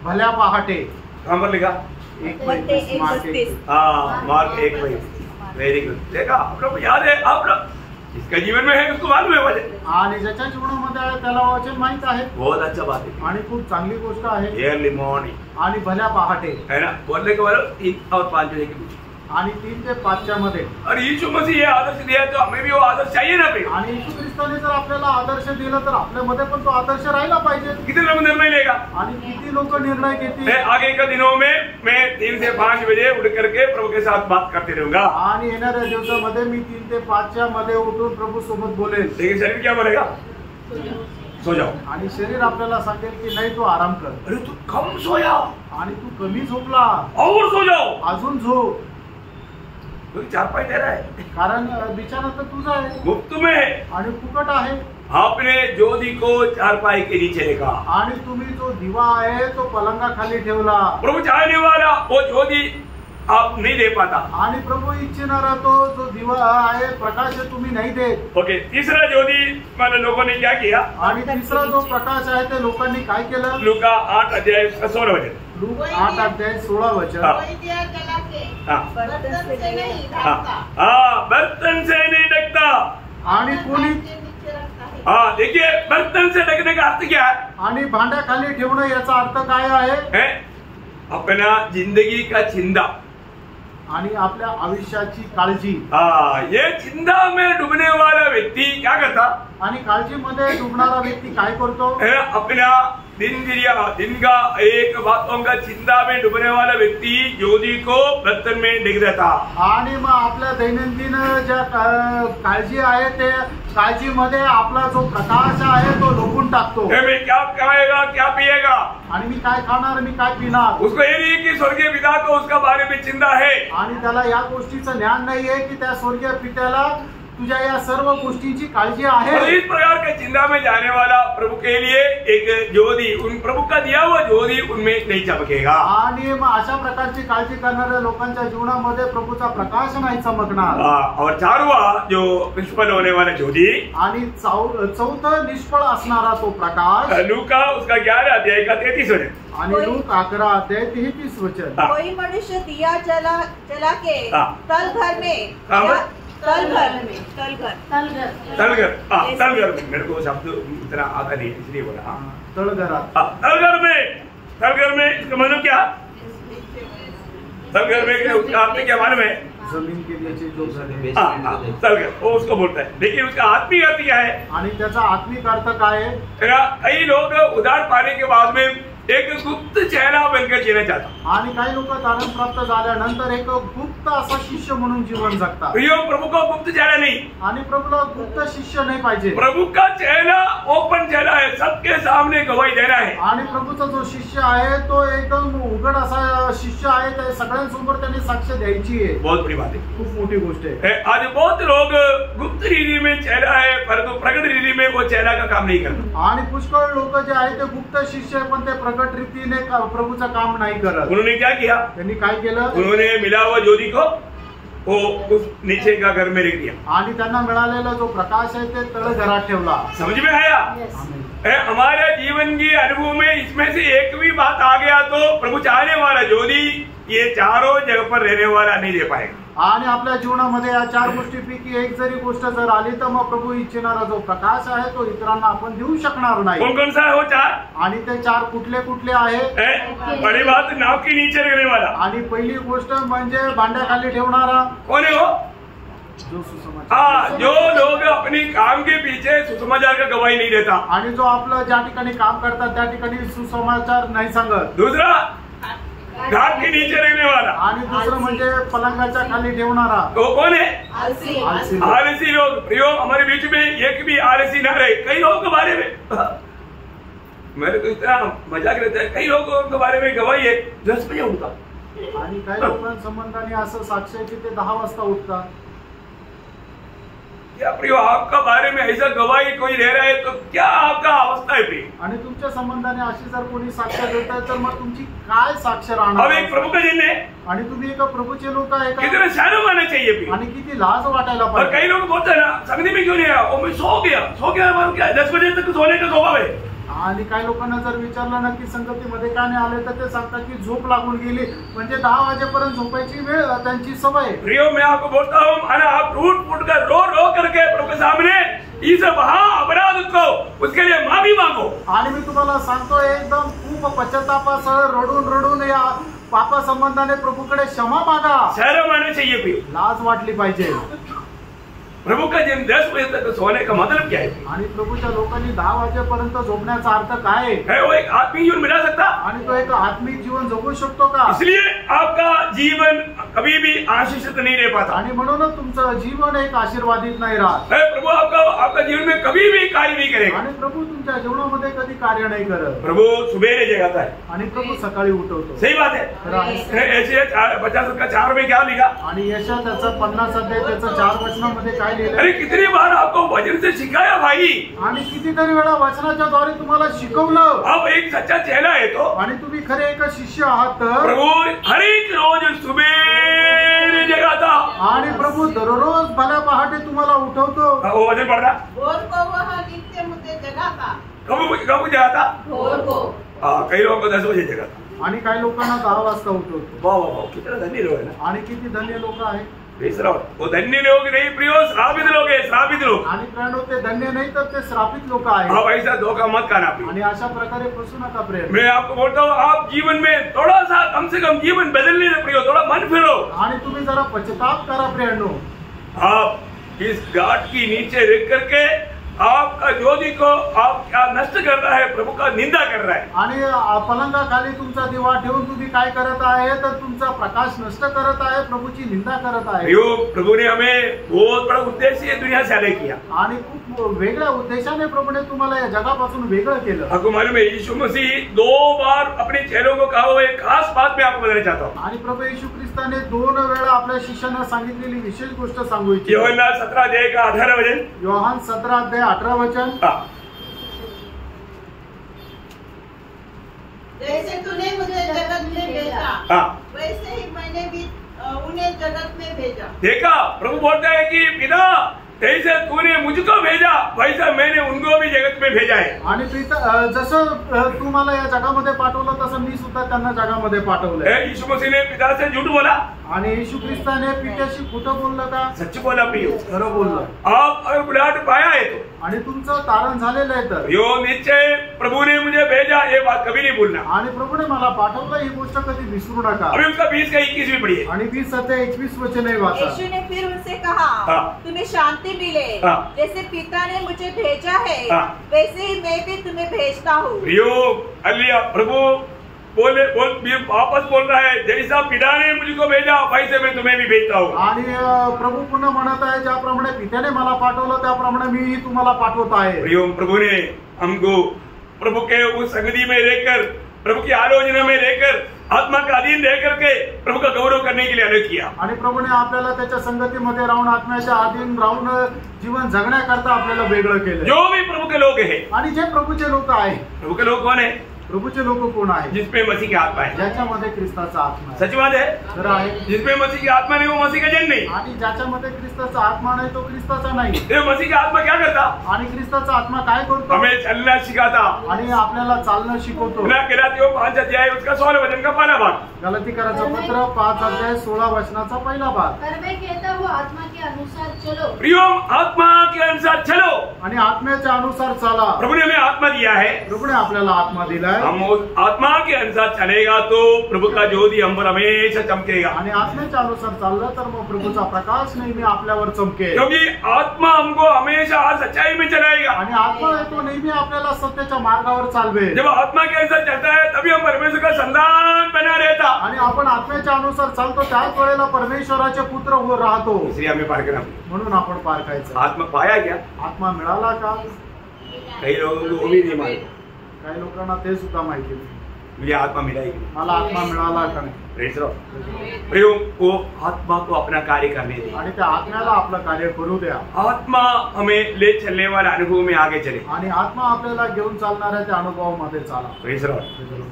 भल्या पहाटे। कहाँ पर लिखा? मार्क 1:22। वेरी गुड, देखा आप लोग याद है, आप लोग इसका जीवन में है, उसको मालूम है वचन, आणि ज्याच्या जीवनामध्ये आहे त्याला वचन माहित आहे। बहुत अच्छा बात है, आणि खूप चांगली गोष्ट आहे। अर्ली मॉर्निंग, आणि भल्या पहाटे, है ना, बोलने के बाद 3 और 5 बजे के बीच, आणि 3 ते 5 मध्ये। और यीशु मसीह ये आदर्श दिया तो हमें भी वो आदर्श चाहिए ना भाई। आणि येशू ख्रिस्ताने जर आपल्याला आदर्श दिला तर आपल्यामध्ये पण तो आदर्श राहिला पाहिजे। कितने लोग निर्णय लेगा, आणि किती लोक निर्णय घेतील? आगे के दिनों में मैं 3 से 5 बजे उठ करके प्रभु के साथ बात करते रहूंगा, आणि येणाऱ्या दिवसामध्ये मी 3 ते 5 मध्ये उठून प्रभू सोबत बोलेल। लेकिन शरीर क्या बोलेगा, सो जाओ, आणि शरीर आपल्याला सांगेल की नाही तू आराम कर, अरे तू कम सोया, आणि तू कमी झोपला, और सो जाओ, अजून झोप, तो चारपाई दे रहा है, कारण बिछाना तर तुझा आहे, मुफ्त में है, आणि फुकट आहे। आपने ज्योति को चारपाई के नीचे रखा, आणि तुम्ही जो दिवा आहे तो पलंगा खाली ठेवला। प्रभु चाहने वाला वो ज्योति आप नहीं दे पाता। आणि प्रभू इच्छिणारा तो जो दिवा आहे, प्रकाश तुम्ही नाही देत। ओके, तीसरा ज्योति वाले लोगों ने क्या किया? आणि तिसरा जो प्रकाश आहे ते लोकांनी काय केलं? लूका 8 अध्याय 16 वचन। लूका 8 अध्याय 16 वचन। बर्तन से नहीं ढकता। आणि कोणी देखिए, बर्तन से ढकने का अर्थ क्या है? आणि भांड्याखाली ठेवणं याचा अर्थ काय आहे? अपना जिंदगी का चिंता आणि आपल्या आयुष्याची काळजी। ये चिंता में डूबने वाला व्यक्ति क्या करता? आणि काळजीमध्ये डुबणारा व्यक्ती काय करतो? अपना दिन का एक बातों का चिंता में डूबने वाला व्यक्ति ज्योति को बर्तन में ढक देता। आणि मग आपल्या दैनंदिन ज्या काळजी आहे ते काळजीमध्ये आपला जो प्रकाश आहे तो लपून टाकतो। मैं क्या खाएगा, क्या पिएगा, आणि मी काय खाणार, मी काय पिणार। उसको ये नहीं कि स्वर्गीय पिता को उसका बारे में चिंता है। आणि त्याला या गोष्टीचं ज्ञान नाहीये की त्या स्वर्गीय पित्याला तुझ्या या सर्व गोष्टींची काळजी आहे। इस प्रकार के चिंता में जाने वाला प्रभू के लिए एक ज्योति, उन प्रभु का दिया हुआ ज्योति उनमें नहीं चमकेगा। आणि मग अशा प्रकारची काळजी करणाऱ्या लोकांच्या जीवनामध्ये प्रभूचा प्रकाश नाही चमकणार। और चारवा जो निष्फल होने वाला ज्योति, आणि चौथं निष्फळ असणारा तो प्रकाश, लूका उसका 11 अध्याय का 33 वचन। आणि लूक 11 अध्याय 33 वचन। कोई मनुष्य दिया जला के तलघर में तलघर मेरे को शब्द इतना आता नहीं, इसलिए बोला। तलघर में इसका मतलब क्या? तलघर में उसका अर्थ क्या मालूम है? जमीन के नीचे जो तलघर, वो उसको बोलता है। लेकिन उसका आत्मिक अर्थ क्या है? आणि त्याचा आत्मिक अर्थ काय आहे? कई लोग उधार पाने के बाद में एक गुप्त चेहरा बनकर जीना चाहता। आणि काही लोक तारण प्राप्त झाल्यानंतर एक गुप्त असा शिष्य म्हणून जीवन जगतात। प्रभु का गुप्त चेहरा नहीं, आणि प्रभूला गुप्त शिष्य नाही पाहिजे। प्रभु का चेहरा ओपन चेहरा है, सबके सामने गवाही देना है। आणि प्रभूचा जो शिष्य आहे तो एकदम उघड असा शिष्य आहे, ते सगळ्यांसमोर त्यांनी साक्ष द्यायची आहे। बहुत बड़ी बात है, खूप मोठी गोष्ट आहे। आज बहुत लोग गुप्त रीति में चेहरा है, परंतु प्रकट रीति में वो चेहरा का काम नहीं करते। आणि पुष्कळ लोक जे आहे ते गुप्त शिष्य आहे, पण ते प्रकट रीतीने प्रभूचं काम नाही करत। उन्होंने क्या किया? त्यांनी काय केलं? उन्होंने मिला हुआ ज्योति को वो उस नीचे का घर में रख दिया। आणि त्यांना मिळालेला जो प्रकाश आहे ते तळघरात ठेवला। समझ में आया? हमारे जीवन की अनुभव में इसमें से एक भी बात आ गया तो प्रभु चाहने वाला ज्योति ये चारों जगह पर रहने वाला नहीं दे पाएगा। आणि आपल्या जीवनामध्ये या चार गोष्टीपैकी एक जरी गोष्ट जर आली तर मग प्रभू इच्छिणारा जो प्रकाश आहे तो इतरांना आपण देऊ शकणार नाही। कौन कौन सा है वो चार? आणि ते चार कुठले कुठले आहे? बड़ी बात, नाव के नीचे रहने वाला। आणि पहिली गोष्ट म्हणजे भांड्याखाली ठेवणारा। कौन है वो? जो सुसमाचार, जो लोग अपनी काम के पीछे सुसमाचार का गवाही नहीं देता, आणि जो आपलं ज्या ठिकाणी काम करतात त्या ठिकाणी सुसमाचार नाही सांगत। दूसरा घाट के नीचे रहने वाला, आणि दुसरं म्हणजे पलंगाच्या खाली ठेवणारा। तो कौन है? आलसी। आलसी लोग। प्रियो, हमारे बीच में एक भी आलसी न रहे। कई लोगों के बारे में मेरे को इतना मजाक रहता है, कई लोगों के बारे में गवाही है 10 बजे उठता, आणि काही लोकांसंबंधाने असं साक्ष आहे की ते 10 वाजता उठतात। क्या प्रियो, आपका बारे में ऐसा गवाही कोई दे रहा है तो क्या आपका अवस्था है प्रिय? आणि तुमच्या संबंधाने अशी जर कोणी साक्ष देत आहे तर मग तुमची काय साक्ष राहणार? अब एक प्रभु का जिन है, आणि तुम्ही एका प्रभूचे लोक आहे का? कितना शर्म आना चाहिए प्रिय। आणि किती लाज वाटायला और पाहिजे। कई लोग बोलते हैं ना, संगति में क्यों नहीं आया? मैं सो गया मतलब क्या? 10 बजे तक सोने का स्वभाव है। आणि काही लोकांना जर विचारलं ना की संगतीमध्ये का नाही आले तर ते सांगतात की झोप लागून गेली, म्हणजे 10 वाजेपर्यंत झोपायची वेळ त्यांची सवय। प्रियो, मैं आपको बोलता हूँ, आप टूट फूट कर रो करके प्रभु के सामने इस अपराध को उसके लिए माफी मांगो। आणि मी तुम्हाला सांगतो एकदम खूप पश्चातापासह रडून या पापा संबंधाने प्रभूकडे क्षमा मागा। शर्म आना चाहिए प्रियो, लाज वाटली पाहिजे। प्रभु का जिन 10 बजे तक सोने का मतलब क्या है? आणि प्रभूच्या लोकांनी 10 वाजेपर्यंत झोपण्याचा अर्थ काय है? वो एक आत्मिक जीवन मिला सकता, आणि तो एक आत्मिक जीवन जगू शकतो का? इसलिए आपका जीवन कभी भी आशीषित नहीं रह पाता। आणि म्हणूनच तुमचं जीवन एक आशीर्वादित नाही राहत। प्रभु आपका जीवन में कभी भी कार्य नहीं करेगा। आणि प्रभू तुमच्या जीवनामध्ये कधी कार्य नाही करत। प्रभु सुबेरे जगाता है, आणि प्रभू सकाळी उठवतो। सही बात है। ऐसे 50 का 4 में क्या लिखा? आणि यशा त्याचं 50 अध्याय त्याचं 4 वचनामध्ये काय लिहिलं? अरे कितनी बार आपको वचन से सिखाया भाई, आणि कितीतरी वेळा वचनाच्या द्वारे तुम्हाला शिकवलं। आप एक सच्चा चेला है तो, आणि तुम्ही खरे एक शिष्य आहात तर प्रभु हर एक रोज सुबह सवेरे जगाता। आणि प्रभु दररोज भल्या पहाटे तुम्हाला उठवतो। वो वचन पढ़ना। भोर को वह नित्य मुझे जगाता। कब जगाता? भोर को। कई लोगों को 10 बजे जगाता। आणि काही लोकांना 10 वाजता उठवतो। वाह वाह वाह, कितना धन्य लोग है ना। आणि किती धन्य लोक आहेत। वो धन्य लोग नहीं प्रियो, श्रापित लोग है, श्रापित लोग। आणि प्रियो ते धन्य नहीं तर ते श्रापित लोक आहेत। आप ऐसा धोखा मत खाना। आणि अशा प्रकारे फसू नका प्रिय। मैं आपको बोलता हूँ, आप जीवन में थोड़ा सा कम से कम जीवन बदलने से प्रियो, थोड़ा मन फिरो। आणि तुम्ही जरा पश्चाताप करा प्रियनो। आप इस घाट की नीचे रह करके आपका ज्योति को आप क्या नष्ट कर रहा है, प्रभु का निंदा कर रहा है। आणि पलंगाखाली तुमचा दिवा ठेवून तुम्ही काय करत आहे तर तुमचा प्रकाश नष्ट करत आहे, प्रभूची निंदा करत आहे। प्रभु ने हमें बहुत बड़ा उद्देश्य दुनिया से अलग किया। आणि खूप वेगळ्या उद्देशाने प्रभूने तुम्हाला या जगापासून वेगळं केलं। आपको मालूम है, यीशु मसीह 2 बार अपने चेलों को कहा हुआ एक खास बात मैं आपको बताना चाहता हूँ। आणि प्रभू येशू ख्रिस्ताने 2 वेळा आपल्या शिष्यांना सांगितलेली विशेष गोष्ट सांगू इच्छितो। यूहन्ना 17 अध्याय का 18 वचन। योहान 17 अध्याय 18 वचन। जैसे तूने मुझे जगत में भेजा, वैसे ही मैंने भी उन्हें जगत में भेजा। देखा, प्रभु बोलता है कि पिता जैसे तूने मुझको भेजा वैसा मैंने उनको भी जगत में भेजा है। आणि जसं तू मला या जगामध्ये पाठवलं तसं मी सुद्धा त्यांना जगामध्ये पाठवलंय। यीशु मसीह ने पिता से झूठ बोला आणि येशू ख्रिस्ताने पित्याशी खोटं बोललं का? सच बोला प्रियो, खरं बोललं। आप अगर बुढ़ाट पाया है तो, आणि तुमचं तारण झालेलं आहे तर यो निश्चय प्रभु ने मुझे भेजा, ये बात कभी नहीं भूलना। आणि प्रभुने मला पाठवलं ही गोष्ट कधी विसरू नका। अभी उसका 20 का 21 भी पढ़िए। आणि 20 अध्याय 21 वचन है वाचा। यीशु ने फिर उनसे कहा, तुम्हें शांति मिले। जैसे पिता ने मुझे भेजा है वैसे ही मैं भी तुम्हें भेजता हूँ। प्रियो, अल्लाह प्रभु वापस बोल रहा है, जैसा पिता ने मुझको भेजा वैसे मैं तुम्हें भी भेजता हूँ। आणि प्रभु पुन्हा म्हणत आहे, ज्याप्रमाणे पित्याने मला पाठवलं त्याप्रमाणे मीही तुम्हाला पाठवत आहे। प्रियो, प्रभु ने हमको प्रभु के उस संगति में रहकर, प्रभु की आलोचना में रहकर, आत्मा का अधीन रह करके प्रभु का गौरव करने के लिए अलग किया। आणि प्रभुने आपल्याला त्याच्या संगतीमध्ये राहून आत्म्याच्या अधीन राहून जीवन जगण्याकरता आपल्याला वेगळं केलं। जो भी प्रभु के लोग हैं, आणि जे प्रभूचे लोक आहे, प्रभु के लोग कौन है? प्रभूचे लोक कोण आहे? जिसमें मसीह की आत्मा है, ज्याच्यामध्ये ख्रिस्ताचा आत्मा आहे। सच बात है, खरं आहे। जिसमें मसीह की आत्मा नहीं वो मसीह का जन नहीं। आणि ज्याच्यामध्ये ख्रिस्ताचा आत्मा नाही तो ख्रिस्ताचा नाही। ये मसीह का आत्मा क्या करता? आणि ख्रिस्ताचा आत्मा काय करतो? हमें चलना सिखाता। आणि आपल्याला चालणं शिकवतो। गलातियों 5 अध्याय उसका 16 वचन का पहला भाग। गलातीकराचं पत्र 5 अध्याय 16 वचनाचा पहिला भाग। पर मैं कहता हूँ आत्मा के अनुसार चलो। प्रियो, आत्मा के अनुसार चलो। आणि आत्म्याच्या अनुसार चाला। प्रभु ने हमें आत्मा दिया है, प्रभुने आपल्याला आत्मा दिलाय। हम उस आत्मा के अनुसार चलेगा तो प्रभु का ज्योति हम पर हमेशा चमकेगा। आणि आत्म्याच्या अनुसार चाललं तर मग प्रभूचा प्रकाश नेहमी आपल्यावर चमकेल। क्योंकि आत्मा हमको हमेशा सच्चाई में चलाएगा। आणि आत्मा आहे तो नेहमी आपल्याला सत्याच्या मार्गावर चालवेल। जब आत्मा के अनुसार चलता है तभी हम परमेश्वर का संतान बना रहता। आणि आपण आत्म्याच्या अनुसार चालतो त्याच वेळेला परमेश्वराचे पुत्र राहतो। इसलिए हमें पार करना, म्हणून आपण पार करायचं। आत्मा पाया क्या? आत्मा मिळाला का? कई लोगों को भी नहीं मालूम। काही लोकांना ते सुद्धा माहिती नाही मुझे आत्मा मिलाएगी, मला आत्मा मिळाला का नाही। प्रियो, वो आत्मा को अपना कार्य करने दे। आणि त्या आत्म्याला आपलं कार्य करू द्या। आत्मा हमें ले चलने वाला अनुभव में आगे चले। आणि आत्मा आपल्याला घेऊन चालणाऱ्या त्या अनुभवामध्ये चाला।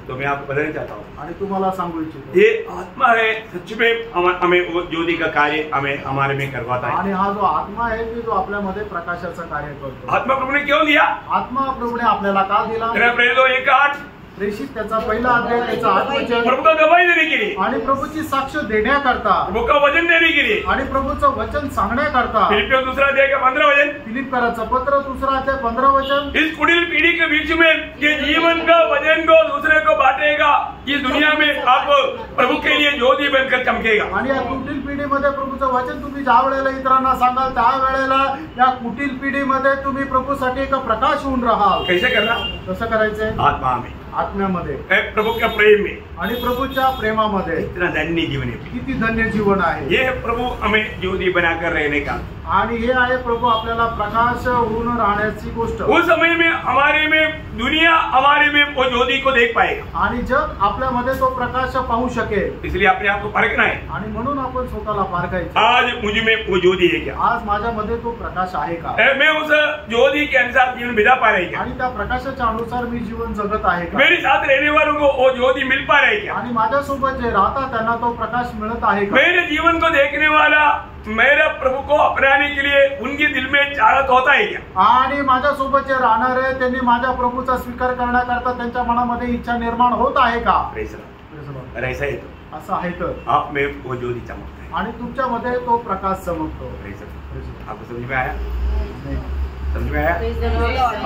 तो मैं आपको बताना चाहता हूँ, आणि तुम्हाला सांगू इच्छितो ये आत्मा है सच में हमें वो ज्योति का कार्य हमें हमारे में करवाता है। आणि हा जो आत्मा आहे की जो आपल्यामध्ये प्रकाशाचं कार्य करतो। आत्मा प्रभु ने क्यों दिया? आत्मा प्रभूने आपल्याला का दिला? प्रेरितों 1:8 प्रेषित त्याचा पहिला अध्याय त्याचा 8 वचन। प्रभु का गवाही देने के लिए, आणि प्रभूची साक्ष देण्याकरता, प्रभु का वचन देने के लिए, आणि प्रभूचं वचन सांगण्याकरता। फिलिपियों 2 अध्याय का 15 वचन। फिलिपकराचं पत्र 2 अध्याय 15 वचन। इस कुटिल पीढ़ी के बीच में ये जीवन का वचन को दूसरे को बांटेगा, ये दुनिया में आप प्रभु के लिए ज्योति बनकर चमकेगा। आणि या कुटील पिढीमध्ये प्रभूचं वचन तुम्ही ज्या वेळेला इतरांना सांगाल त्या वेळेला या कुटील पिढीमध्ये तुम्ही प्रभूसाठी एक प्रकाश होऊन राहाल। कैसे करना? कसं करायचंय? आत्मा में, आत्म्यामध्ये, प्रभु के प्रेम में, आणि प्रभूच्या प्रेमामध्ये। इतना धन्य जीवन है, किती धन्य जीवन आहे। ये प्रभु हमें ज्योति बनाकर रहने का, आणि हे आहे प्रभु आपल्याला प्रकाश होऊन राहण्याची गोष्ट। उस समय में हमारे में दुनिया हमारे में वो ज्योति को देख पाएगा आणि जग आपल्यामध्ये तो प्रकाश पाहू शकेल। इसलिए अपने आप को परखना है आणि म्हणून आपण स्वतःला पारखायचं। आज मुझ में वो ज्योति है क्या? आज माझ्यामध्ये तो प्रकाश आहे का? मैं उस ज्योति के अनुसार जीवन बिता पा रही क्या? आणि त्या प्रकाशाच्या अनुसार मी जीवन जगत आहे का? मेरे साथ रहने वालों को वो ज्योति मिल पा रही क्या? आणि माझ्यासोबत जे राहतात त्यांना तो प्रकाश मिळत आहे का? मेरे जीवन को देखने वाला मेरे प्रभु को अपनाने के लिए उनके दिल में चाहत होता है क्या? आणि माझ्यासोबत जे राहणार आहे त्यांनी माझ्या प्रभूचा स्वीकार करण्याकरता त्यांच्या मनामध्ये इच्छा निर्माण होत आहे का? ऐसा है तो असं आहे तर आप में वो ज्योति चमकता है आणि तुमच्यामध्ये तो प्रकाश चमकतो। आपको समझ में आया? समझ में आया?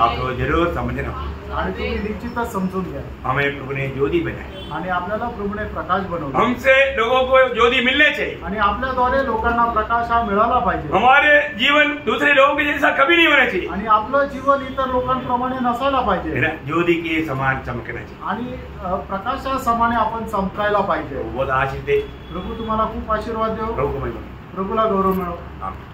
आपको जरूर समझना आणि तुम्ही निश्चितच समजून घ्या। हमें प्रभु ने ज्योति बनाई आणि आपल्याला प्रभूने प्रकाश बनवला। हमसे लोगों को ज्योति मिलने चाहिए आणि आपल्याद्वारे लोकांना प्रकाश हा मिळाला पाहिजे। हमारे जीवन दूसरे लोगों के जैसा कभी नहीं होना चाहिए आणि आपलं जीवन इतर लोकांप्रमाणे नसायला पाहिजे। ज्योति के समान चमकना चाहिए आणि प्रकाशासमाने आपण चमकायला पाहिजे। बहुत आशीष दे प्रभू तुम्हाला खूप आशीर्वाद देव। प्रभु को महिमा प्रभूला गौरव मिळो। आमीन।